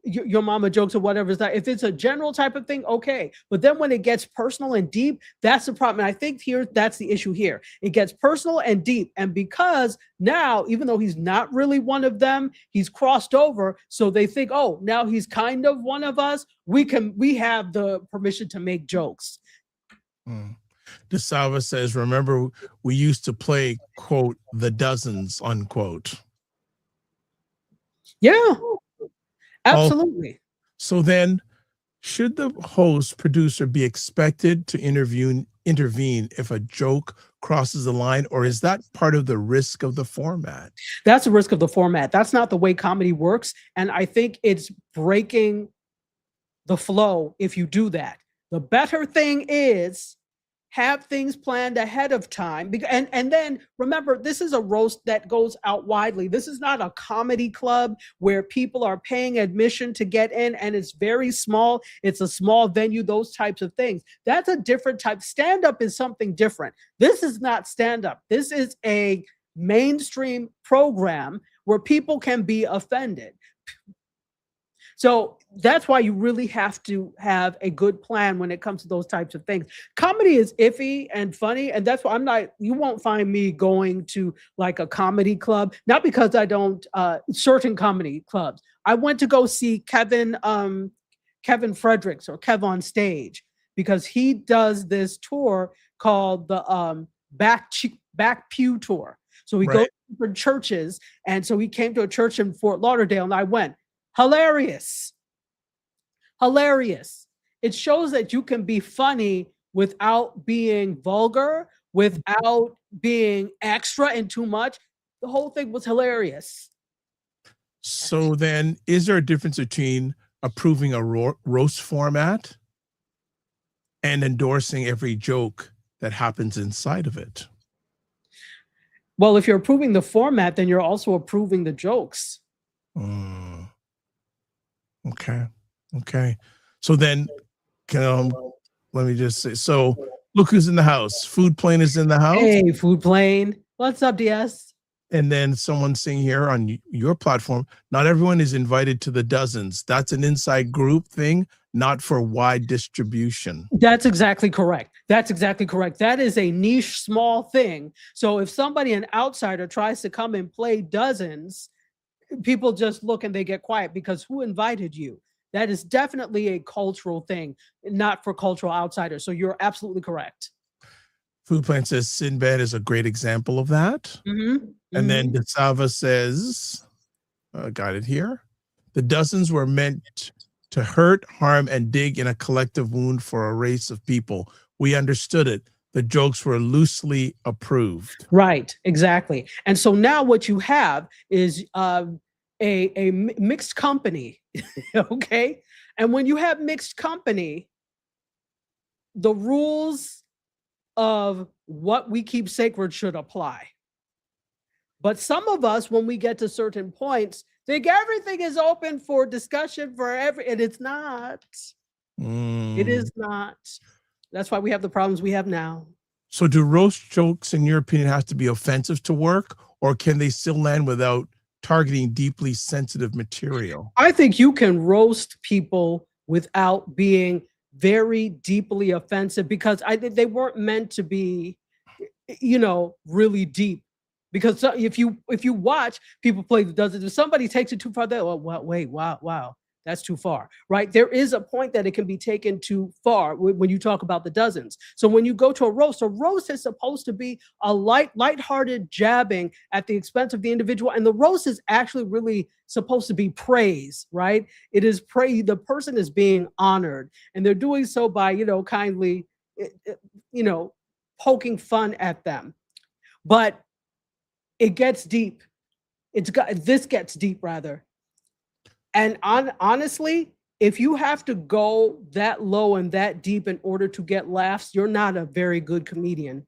your mama jokes or whatever is that. If it's a general type of thing, okay. But then when it gets personal and deep, that's the problem. And I think that's the issue here. It gets personal and deep. And because now, even though he's not really one of them, he's crossed over. So they think, oh, now he's kind of one of us. We have the permission to make jokes. DeSalva says, remember, we used to play, quote, the dozens, unquote. Yeah, absolutely. So then, should the host, producer be expected to intervene if a joke crosses the line, or is that part of the risk of the format? That's the risk of the format. That's not the way comedy works. And I think it's breaking the flow if you do that. The better thing is have things planned ahead of time. And then remember, this is a roast that goes out widely. This is not a comedy club where people are paying admission to get in and it's very small. It's a small venue, those types of things. That's a different type. Stand-up is something different. This is not stand-up. This is a mainstream program where people can be offended. So that's why you really have to have a good plan when it comes to those types of things. Comedy is iffy and funny. And that's why you won't find me going to like a comedy club, not because I don't, certain comedy clubs. I went to go see Kevin Fredericks or Kev on Stage because he does this tour called the Back Pew Tour. So he goes for churches. And so he came to a church in Fort Lauderdale and I went. Hilarious. It shows that you can be funny without being vulgar, without being extra and too much. The whole thing was hilarious. So then, is there a difference between approving a roast format and endorsing every joke that happens inside of it? Well, if you're approving the format, then you're also approving the jokes. Okay. So then, let me just say, so look who's in the house. Food Plane is in the house. Hey, Food Plane. What's up, DS? And then someone saying here on your platform, not everyone is invited to the dozens. That's an inside group thing, not for wide distribution. That's exactly correct. That is a niche, small thing. So if somebody, an outsider, tries to come and play dozens, people just look and they get quiet because who invited you? That is definitely a cultural thing, not for cultural outsiders. So you're absolutely correct. Food Plant says Sinbad is a great example of that. And then DeSalva says, got it here. The dozens were meant to hurt, harm, and dig in a collective wound for a race of people. We understood it. The jokes were loosely approved. Right, exactly. And so now what you have is a mixed company, okay? And when you have mixed company, the rules of what we keep sacred should apply. But some of us, when we get to certain points, think everything is open for discussion and it's not. It is not. That's why we have the problems we have now. So do roast jokes, in your opinion, have to be offensive to work, or can they still land without targeting deeply sensitive material? I think you can roast people without being very deeply offensive because they weren't meant to be, really deep. Because if you watch people play the dozens, if somebody takes it too far, they're wow, that's too far, right? There is a point that it can be taken too far when you talk about the dozens. So when you go to a roast is supposed to be a lighthearted jabbing at the expense of the individual, and the roast is actually really supposed to be praise, right? It is praise. The person is being honored, and they're doing so by kindly, poking fun at them, but it gets deep. This gets deep rather. And honestly, if you have to go that low and that deep in order to get laughs, you're not a very good comedian.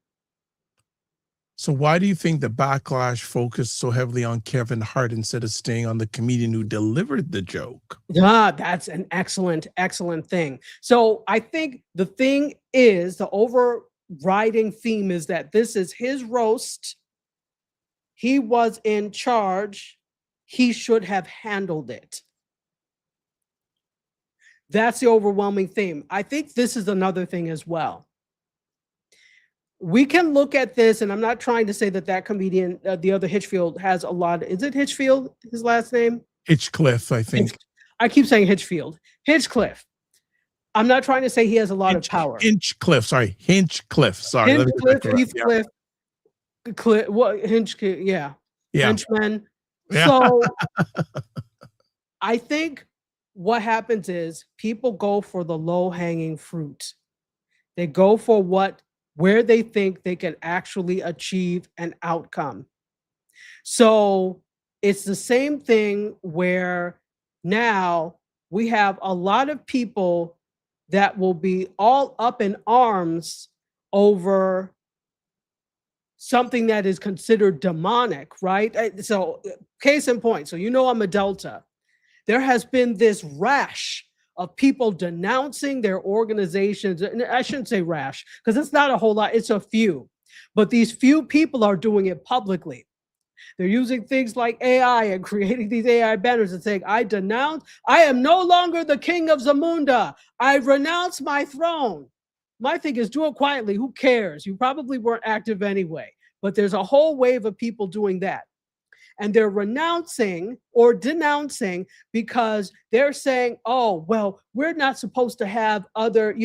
So why do you think the backlash focused so heavily on Kevin Hart instead of staying on the comedian who delivered the joke? That's an excellent, excellent thing. So I think the thing is, the overriding theme is that this is his roast. He was in charge. he should have handled it. That's the overwhelming theme. I think this is another thing as well. We can look at this, and I'm not trying to say that comedian, the other Hitchfield, has a lot. Is it Hitchfield, his last name? Hitchcliff, I think. I keep saying Hitchfield. Hinchcliffe. I'm not trying to say he has a lot of power. Hinchcliffe, sorry. Hinchcliffe, sorry. Hinchcliffe, Heathcliff, yeah. Henchman. Yeah. So I think what happens is people go for the low-hanging fruit. They go for where they think they can actually achieve an outcome. So it's the same thing where now we have a lot of people that will be all up in arms over something that is considered demonic, right? So case in point, so I'm a Delta. There has been this rash of people denouncing their organizations. And I shouldn't say rash, because it's not a whole lot, it's a few. But these few people are doing it publicly. They're using things like AI and creating these AI banners and saying, I am no longer the king of Zamunda. I renounce my throne. My thing is, do it quietly. Who cares? You probably weren't active anyway. But there's a whole wave of people doing that. And they're renouncing or denouncing because they're saying, oh, well, we're not supposed to have other,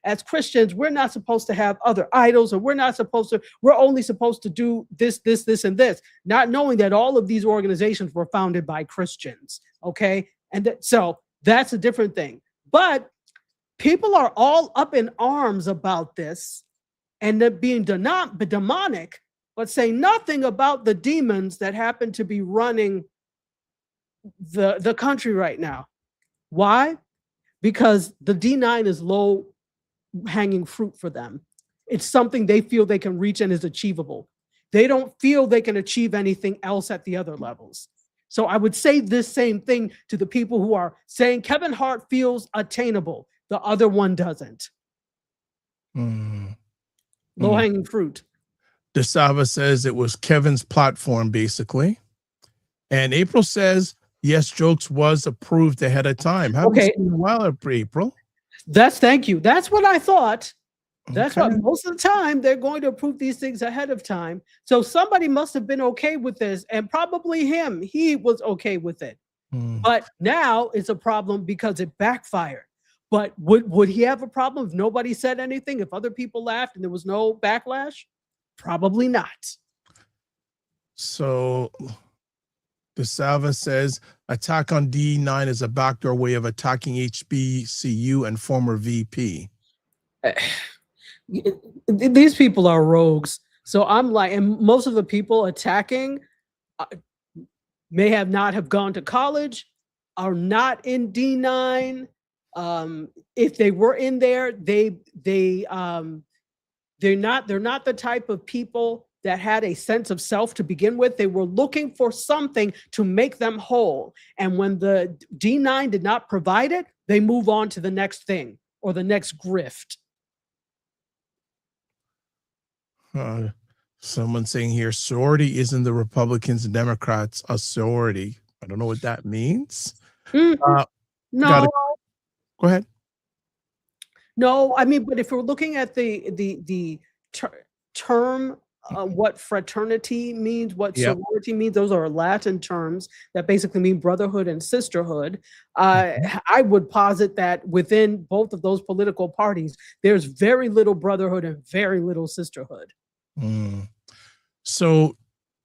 as Christians, we're not supposed to have other idols, or we're only supposed to do this, and this, not knowing that all of these organizations were founded by Christians. Okay. And so that's a different thing. But people are all up in arms about this and they're being demonic, but say nothing about the demons that happen to be running the country right now. Why? Because the D9 is low hanging fruit for them. It's something they feel they can reach and is achievable. They don't feel they can achieve anything else at the other levels. So I would say this same thing to the people who are saying Kevin Hart feels attainable. The other one doesn't. Low hanging fruit. DeSava says it was Kevin's platform, basically. And April says, yes, jokes was approved ahead of time. Haven't seen a while, April. Thank you. That's what I thought. That's what most of the time they're going to approve these things ahead of time. So somebody must have been okay with this, and probably him. He was okay with it. But now it's a problem because it backfired. But would he have a problem if nobody said anything? If other people laughed and there was no backlash? Probably not. So DeSalva says attack on D9 is a backdoor way of attacking HBCU and former VP. These people are rogues. So I'm like, and most of the people attacking may not have gone to college, are not in D9. If they were in there, they're not the type of people that had a sense of self to begin with. They were looking for something to make them whole. And when the D9 did not provide it, they move on to the next thing or the next grift. Someone saying here, sorority isn't the Republicans and Democrats a sorority. I don't know what that means. No. Go ahead. No, I mean, but if we're looking at the term, what fraternity means, what sorority means, those are Latin terms that basically mean brotherhood and sisterhood. I would posit that within both of those political parties, there's very little brotherhood and very little sisterhood. So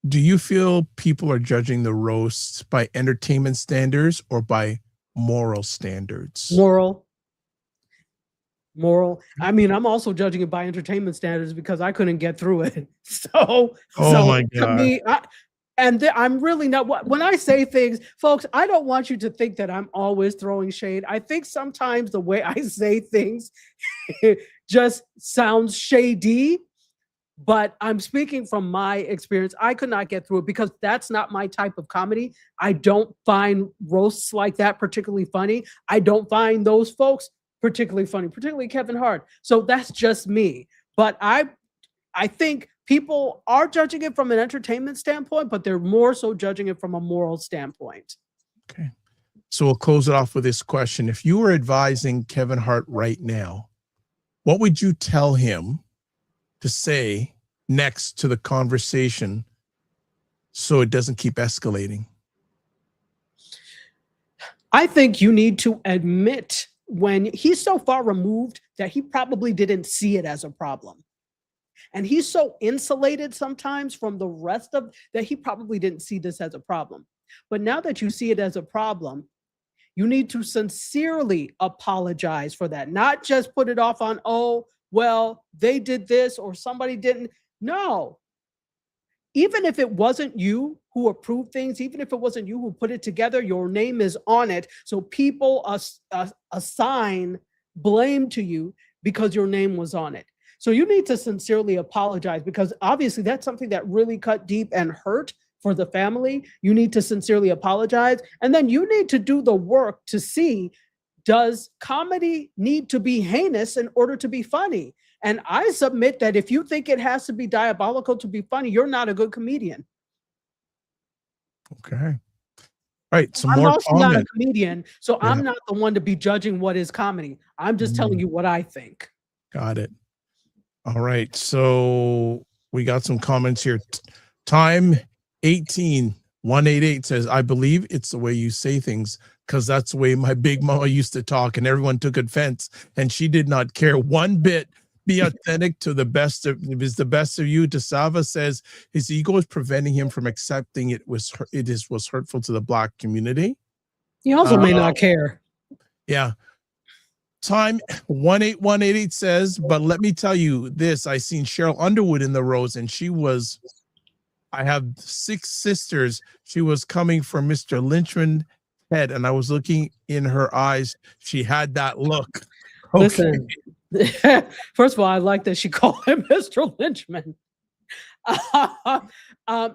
do you feel people are judging the roasts by entertainment standards or by moral standards? Moral. I mean, I'm also judging it by entertainment standards because I couldn't get through it. My God. To me, I'm really not. When I say things, folks, I don't want you to think that I'm always throwing shade. I think sometimes the way I say things just sounds shady, but I'm speaking from my experience. I could not get through it because that's not my type of comedy. I don't find roasts like that particularly funny. I don't find those folks particularly funny, particularly Kevin Hart. So that's just me. But I think people are judging it from an entertainment standpoint, but they're more so judging it from a moral standpoint. Okay. So we'll close it off with this question. If you were advising Kevin Hart right now, what would you tell him to say next to the conversation so it doesn't keep escalating? I think you need to admit when he's so far removed that he probably didn't see it as a problem. And he's so insulated sometimes from the rest of that he probably didn't see this as a problem. But now that you see it as a problem, you need to sincerely apologize for that, not just put it off on, oh, well, they did this or somebody didn't. No. Even if it wasn't you who approved things, even if it wasn't you who put it together, your name is on it. So people assign blame to you because your name was on it. So you need to sincerely apologize because obviously that's something that really cut deep and hurt for the family. You need to sincerely apologize. And then you need to do the work to see, does comedy need to be heinous in order to be funny? And I submit that if you think it has to be diabolical to be funny, you're not a good comedian. Okay. All right. Some I'm more also not a comments. comedian, so Yeah. I'm not the one to be judging what is comedy. I'm just telling you what I think. Got it. All right. So we got some comments here. Time 18188 says, I believe it's the way you say things because that's the way my big mama used to talk and everyone took offense and she did not care one bit. Be authentic to the best of you. Tasava says his ego is preventing him from accepting it was hurtful to the Black community. He also may not care. Yeah. Time 18188 says, but let me tell you this, I seen Cheryl Underwood in the roast and I have 6 sisters. She was coming for Mr. Lynchman's head and I was looking in her eyes. She had that look. Okay. Listen, first of all, I like that she called him Mr. Lynchman.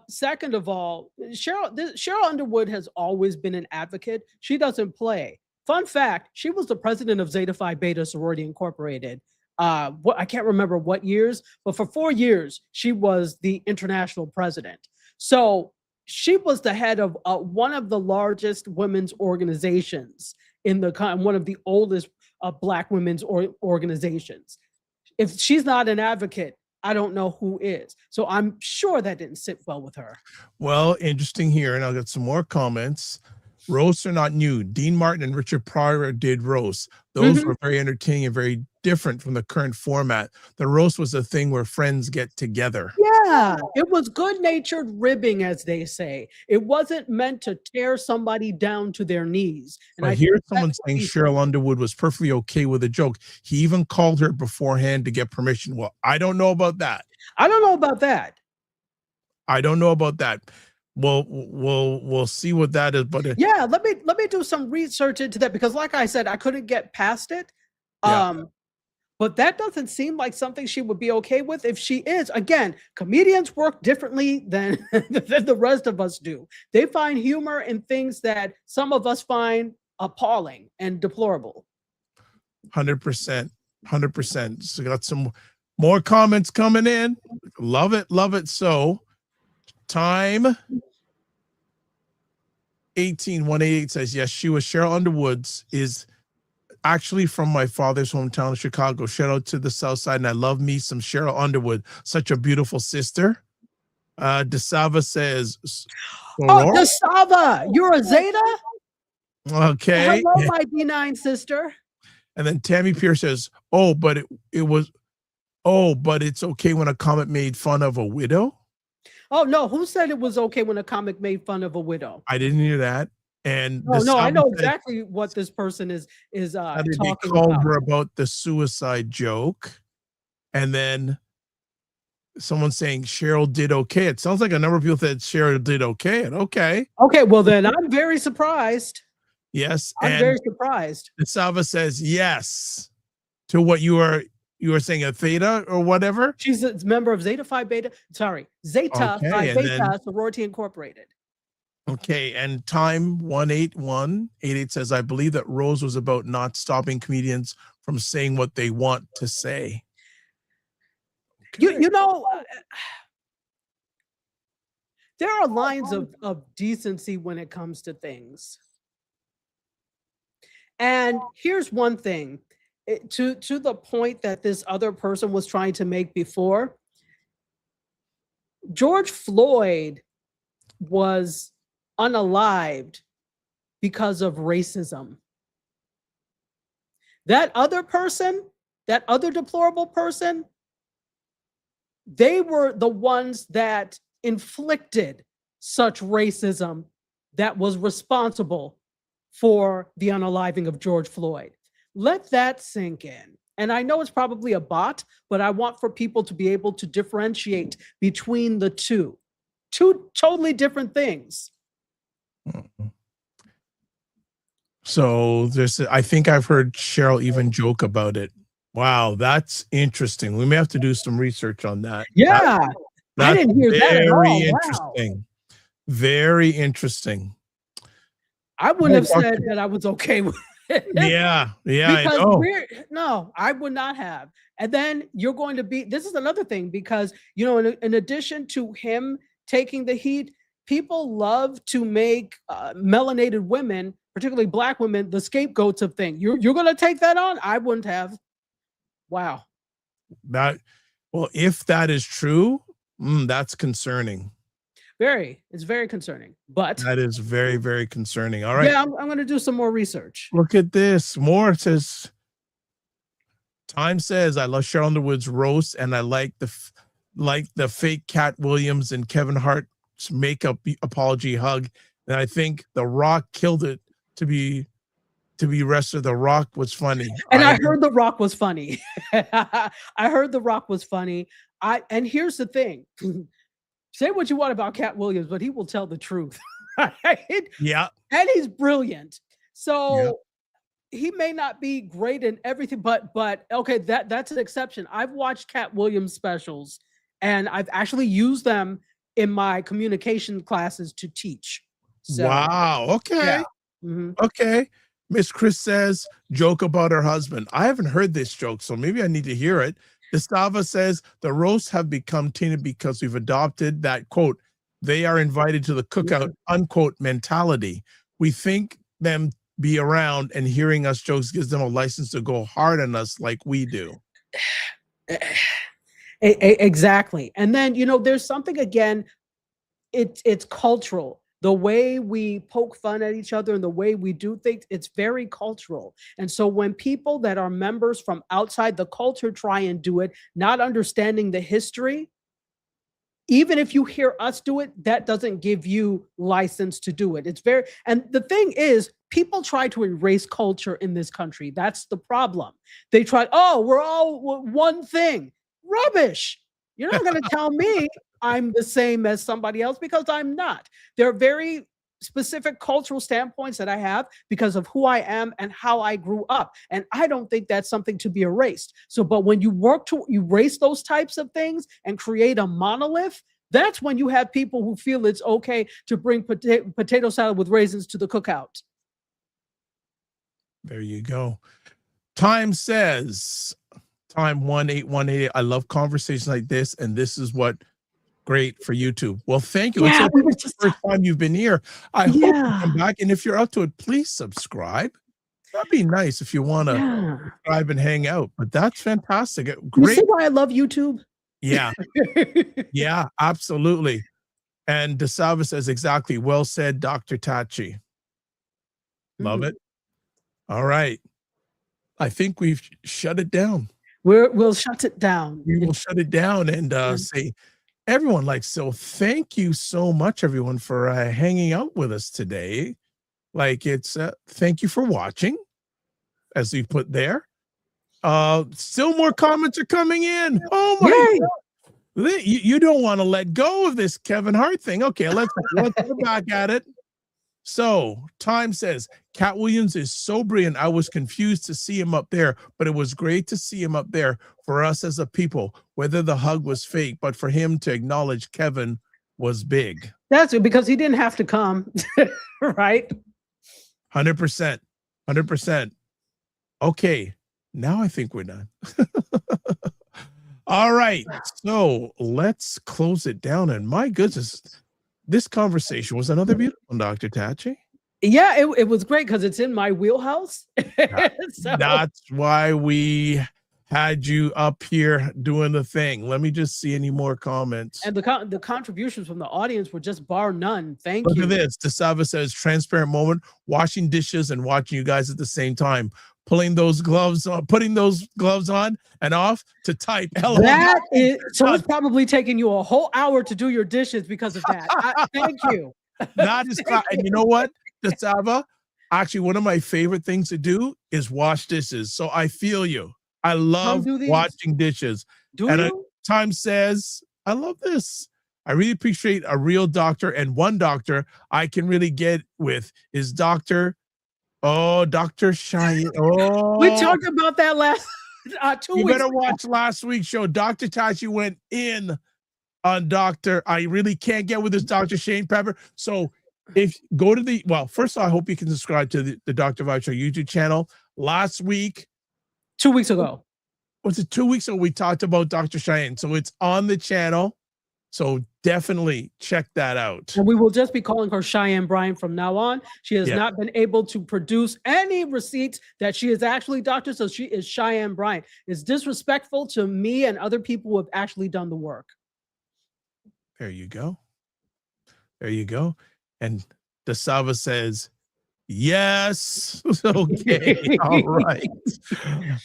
Second of all, Cheryl Underwood has always been an advocate. She doesn't play. Fun fact, she was the president of Zeta Phi Beta Sorority Incorporated. I can't remember what years, but for 4 years, she was the international president. So she was the head of one of the largest women's organizations in one of the oldest Black women's organizations. If she's not an advocate, I don't know who is. So I'm sure that didn't sit well with her. Well, interesting here, and I'll get some more comments. Roasts are not new. Dean Martin and Richard Pryor did roasts. Those were very entertaining and very different from the current format. The roast was a thing where friends get together. Yeah, it was good-natured ribbing, as they say. It wasn't meant to tear somebody down to their knees. And I hear someone saying Cheryl Underwood was perfectly okay with a joke. He even called her beforehand to get permission. Well, I don't know about that. I don't know about that. I don't know about that. We'll see what that is. But yeah, let me do some research into that because, like I said, I couldn't get past it. Yeah. But that doesn't seem like something she would be okay with. If she is, again, comedians work differently than the rest of us do. They find humor in things that some of us find appalling and deplorable. 100%, 100%. So got some more comments coming in. Love it, love it. So. Time 18188 says, yes, she was Cheryl Underwood's is actually from my father's hometown of Chicago. Shout out to the South Side. And I love me some Cheryl Underwood. Such a beautiful sister. DeSava says, oh, DeSava, you're a Zeta? Okay. Hello, my D9 sister. And then Tammy Pierce says, but it's okay when a comic made fun of a widow. Oh, no. Who said it was okay when a comic made fun of a widow? I didn't hear that. And no, I know exactly what this person is talking about. They called her about the suicide joke. And then someone saying Cheryl did okay. It sounds like a number of people said Cheryl did okay. And okay. Okay, well then I'm very surprised. Yes. I'm very surprised. Sava says yes to what you were saying, a theta or whatever. She's a member of Zeta Phi Beta. Sorry, Zeta Phi Beta Sorority Incorporated. Okay, and Time 18188 says, I believe that Rose was about not stopping comedians from saying what they want to say. Okay. You know, there are lines of decency when it comes to things. And here's one thing, to the point that this other person was trying to make before, George Floyd was unalived because of racism. That other person, that other deplorable person, they were the ones that inflicted such racism that was responsible for the unaliving of George Floyd. Let that sink in. And I know it's probably a bot, but I want for people to be able to differentiate between the two. Two totally different things. So I think I've heard Cheryl even joke about it. Wow, that's interesting. We may have to do some research on that. Yeah, I didn't hear that at all. Very Wow. interesting. Very interesting. I wouldn't have said that I was okay with it. Yeah, I Because know. no, I would not have. And then you're going to be, this is another thing, because, you know, in addition to him taking the heat, people love to make melanated women, particularly Black women, the scapegoats of things. You're going to take that on? I wouldn't have. Wow. Well, if that is true, that's concerning. It's very concerning. But that is very, very concerning. All right. Yeah, I'm going to do some more research. Look at this. More says, Time says, I love Cheryl Underwood's roast, and I like the fake Cat Williams and Kevin Hart's makeup apology hug. And I think The Rock killed it to be rested. The Rock was funny. And I heard The Rock was funny. I heard The Rock was funny. And here's the thing. Say what you want about Cat Williams, but he will tell the truth. Right? Yeah. And he's brilliant. So he may not be great in everything, but okay, that's an exception. I've watched Cat Williams specials, and I've actually used them in my communication classes to teach. So, wow. Okay. Yeah. Mm-hmm. Okay. Miss Chris says, joke about her husband. I haven't heard this joke, so maybe I need to hear it. Gustava says, the roasts have become tainted because we've adopted that, quote, they are invited to the cookout, unquote, mentality. We think them be around, and hearing us jokes gives them a license to go hard on us like we do. Exactly. And then, you know, there's something, again, it's cultural. The way we poke fun at each other and the way we do things, it's very cultural. And so when people that are members from outside the culture try and do it, not understanding the history, even if you hear us do it, that doesn't give you license to do it. And the thing is, people try to erase culture in this country. That's the problem. They try, we're all one thing. Rubbish. You're not going to tell me I'm the same as somebody else, because I'm not. There are very specific cultural standpoints that I have because of who I am and how I grew up. And I don't think that's something to be erased. So, but when you work to erase those types of things and create a monolith, that's when you have people who feel it's okay to bring potato salad with raisins to the cookout. There you go. Time says, Time 1818, I love conversations like this, and this is what great for YouTube. Well, thank you. Yeah, it's the first time you've been here. I hope you come back, and if you're up to it, please subscribe. That'd be nice if you want to subscribe and hang out. But that's fantastic. Great. You see why I love YouTube? Yeah. Yeah, absolutely. And DeSalva says, exactly. Well said, Dr. Tachi. Love it. All right. I think we've shut it down. We'll shut it down. We will shut it down and say, everyone, so thank you so much, everyone, for hanging out with us today. Thank you for watching, as we put there. Still more comments are coming in. Oh my God. You don't want to let go of this Kevin Hart thing. Okay, let's go back at it. So Time says, Cat Williams is so brilliant. I was confused to see him up there, but it was great to see him up there for us as a people, whether the hug was fake, but for him to acknowledge Kevin was big. That's it, because he didn't have to come, right? 100%. 100%. Okay, now I think we're done. All right, so let's close it down. And my goodness, this conversation was another beautiful one, Dr. Tachi. Yeah, it was great because it's in my wheelhouse. So, That's why we had you up here doing the thing. Let me just see any more comments. and the contributions from the audience were just bar none. Thank Look you. at this. Desava says transparent moment, washing dishes and watching you guys at the same time, putting those gloves on and off to type. That is, so it's probably taking you a whole hour to do your dishes because of that. Thank you. That is, and you know what, Desava, actually one of my favorite things to do is wash dishes. So I feel you. I love watching dishes. Time says, I love this. I really appreciate a real doctor, and one doctor I can really get with is Dr. Cheyenne. Oh, we talked about that last 2 weeks. You better watch last week's show. Dr. Tachi went in on Dr. I really can't get with this Dr. Shane Pepper. So if go to first of all, I hope you can subscribe to the Dr. Vibe Show YouTube channel. Last week, 2 weeks ago. Was it 2 weeks ago? We talked about Dr. Cheyenne. So it's on the channel. So definitely check that out. And we will just be calling her Cheyenne Bryant from now on. She has not been able to produce any receipts that she is actually doctor, so she is Cheyenne Bryant. It's disrespectful to me and other people who have actually done the work. There you go. There you go. And Desava says, yes. Okay. All right.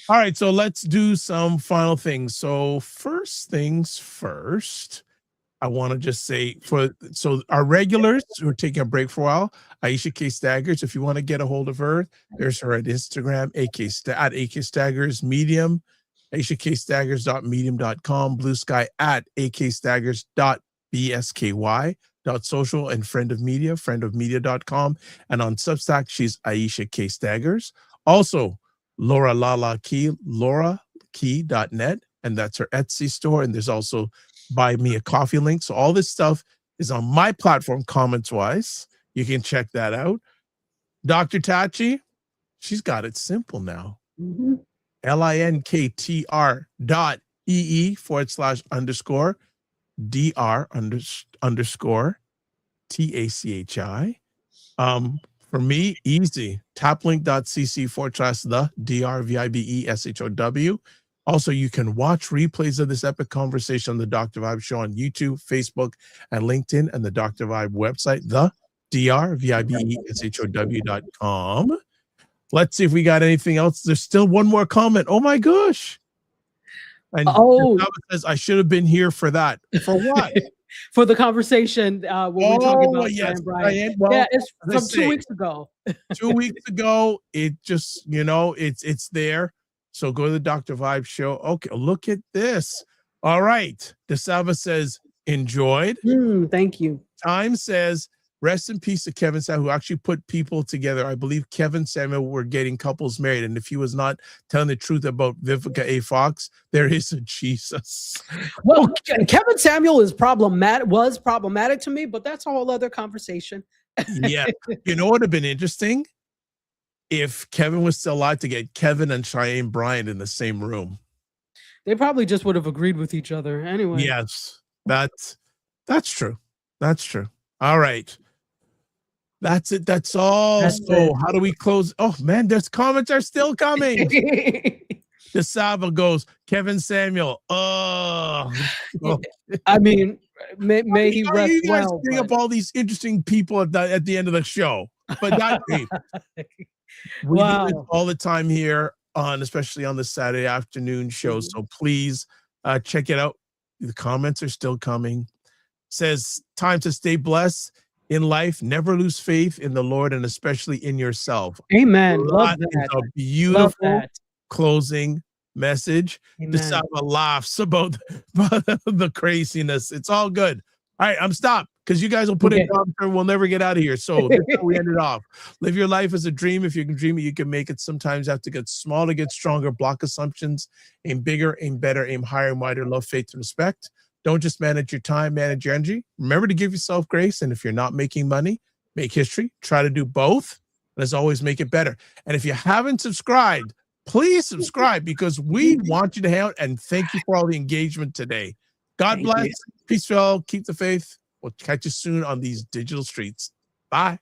All right. So let's do some final things. So first things first, I want to just say so our regulars who are taking a break for a while, Aisha K. Staggers, if you want to get a hold of her, there's her at Instagram, at AK Staggers, Medium, AishaKStaggers.medium.com, Blue Sky at AKStaggers.bsky.social, and Friend of Media, friendofmedia.com. And on Substack, she's Aisha K. Staggers. Also, Laura Lala Key, LauraKey.net, and that's her Etsy store. And there's also Buy Me a Coffee link. So all this stuff is on my platform, comments wise. You can check that out. Dr. Tachi, she's got it simple now. Mm-hmm. linktr.ee/_dr_TACHI. For me, easy. taplink.cc/the DRVIBESHOW. Also, you can watch replays of this epic conversation on the Dr. Vibe Show on YouTube, Facebook, and LinkedIn, and the Dr. Vibe website, the DRVIBESHOW.com. Let's see if we got anything else. There's still one more comment. Oh my gosh. And says, I should have been here for that. For what? For the conversation when we talk about Brian. Well, it's from 2 weeks ago. 2 weeks ago, it just, it's there. So go to the Dr. Vibe Show. Okay, look at this. All right. Desava says, enjoyed. Thank you. Time says, rest in peace to Kevin Samuel, who actually put people together. I believe Kevin Samuel were getting couples married. And if he was not telling the truth about Vivica A. Fox, there is a Jesus. Well, Kevin Samuel was problematic to me, but that's a whole other conversation. Yeah. You know what would have been interesting? If Kevin was still alive, to get Kevin and Cheyenne Bryant in the same room. They probably just would have agreed with each other anyway. Yes, that's true. That's true. All right. That's it. That's all. How do we close? Oh man, there's comments are still coming. Desava goes, Kevin Samuel. Oh. I mean, may he rest you guys well. Bring up all these interesting people at the end of the show. But that we do this all the time here especially on the Saturday afternoon show. So please check it out. The comments are still coming. Says, time to stay blessed in life. Never lose faith in the Lord, and especially in yourself. Amen. Love that. Is a beautiful closing message. Desava laughs about the craziness. It's all good. All right, I'm stopped because you guys will put it down and we'll never get out of here. So this is how we end it off. Live your life as a dream. If you can dream it, you can make it. Sometimes you have to get small to get stronger. Block assumptions. Aim bigger, aim better, aim higher and wider. Love, faith, and respect. Don't just manage your time, manage your energy. Remember to give yourself grace. And if you're not making money, make history. Try to do both. And as always, make it better. And if you haven't subscribed, please subscribe because we want you to hang out. And thank you for all the engagement today. God bless. Peace, y'all. Keep the faith. We'll catch you soon on these digital streets. Bye.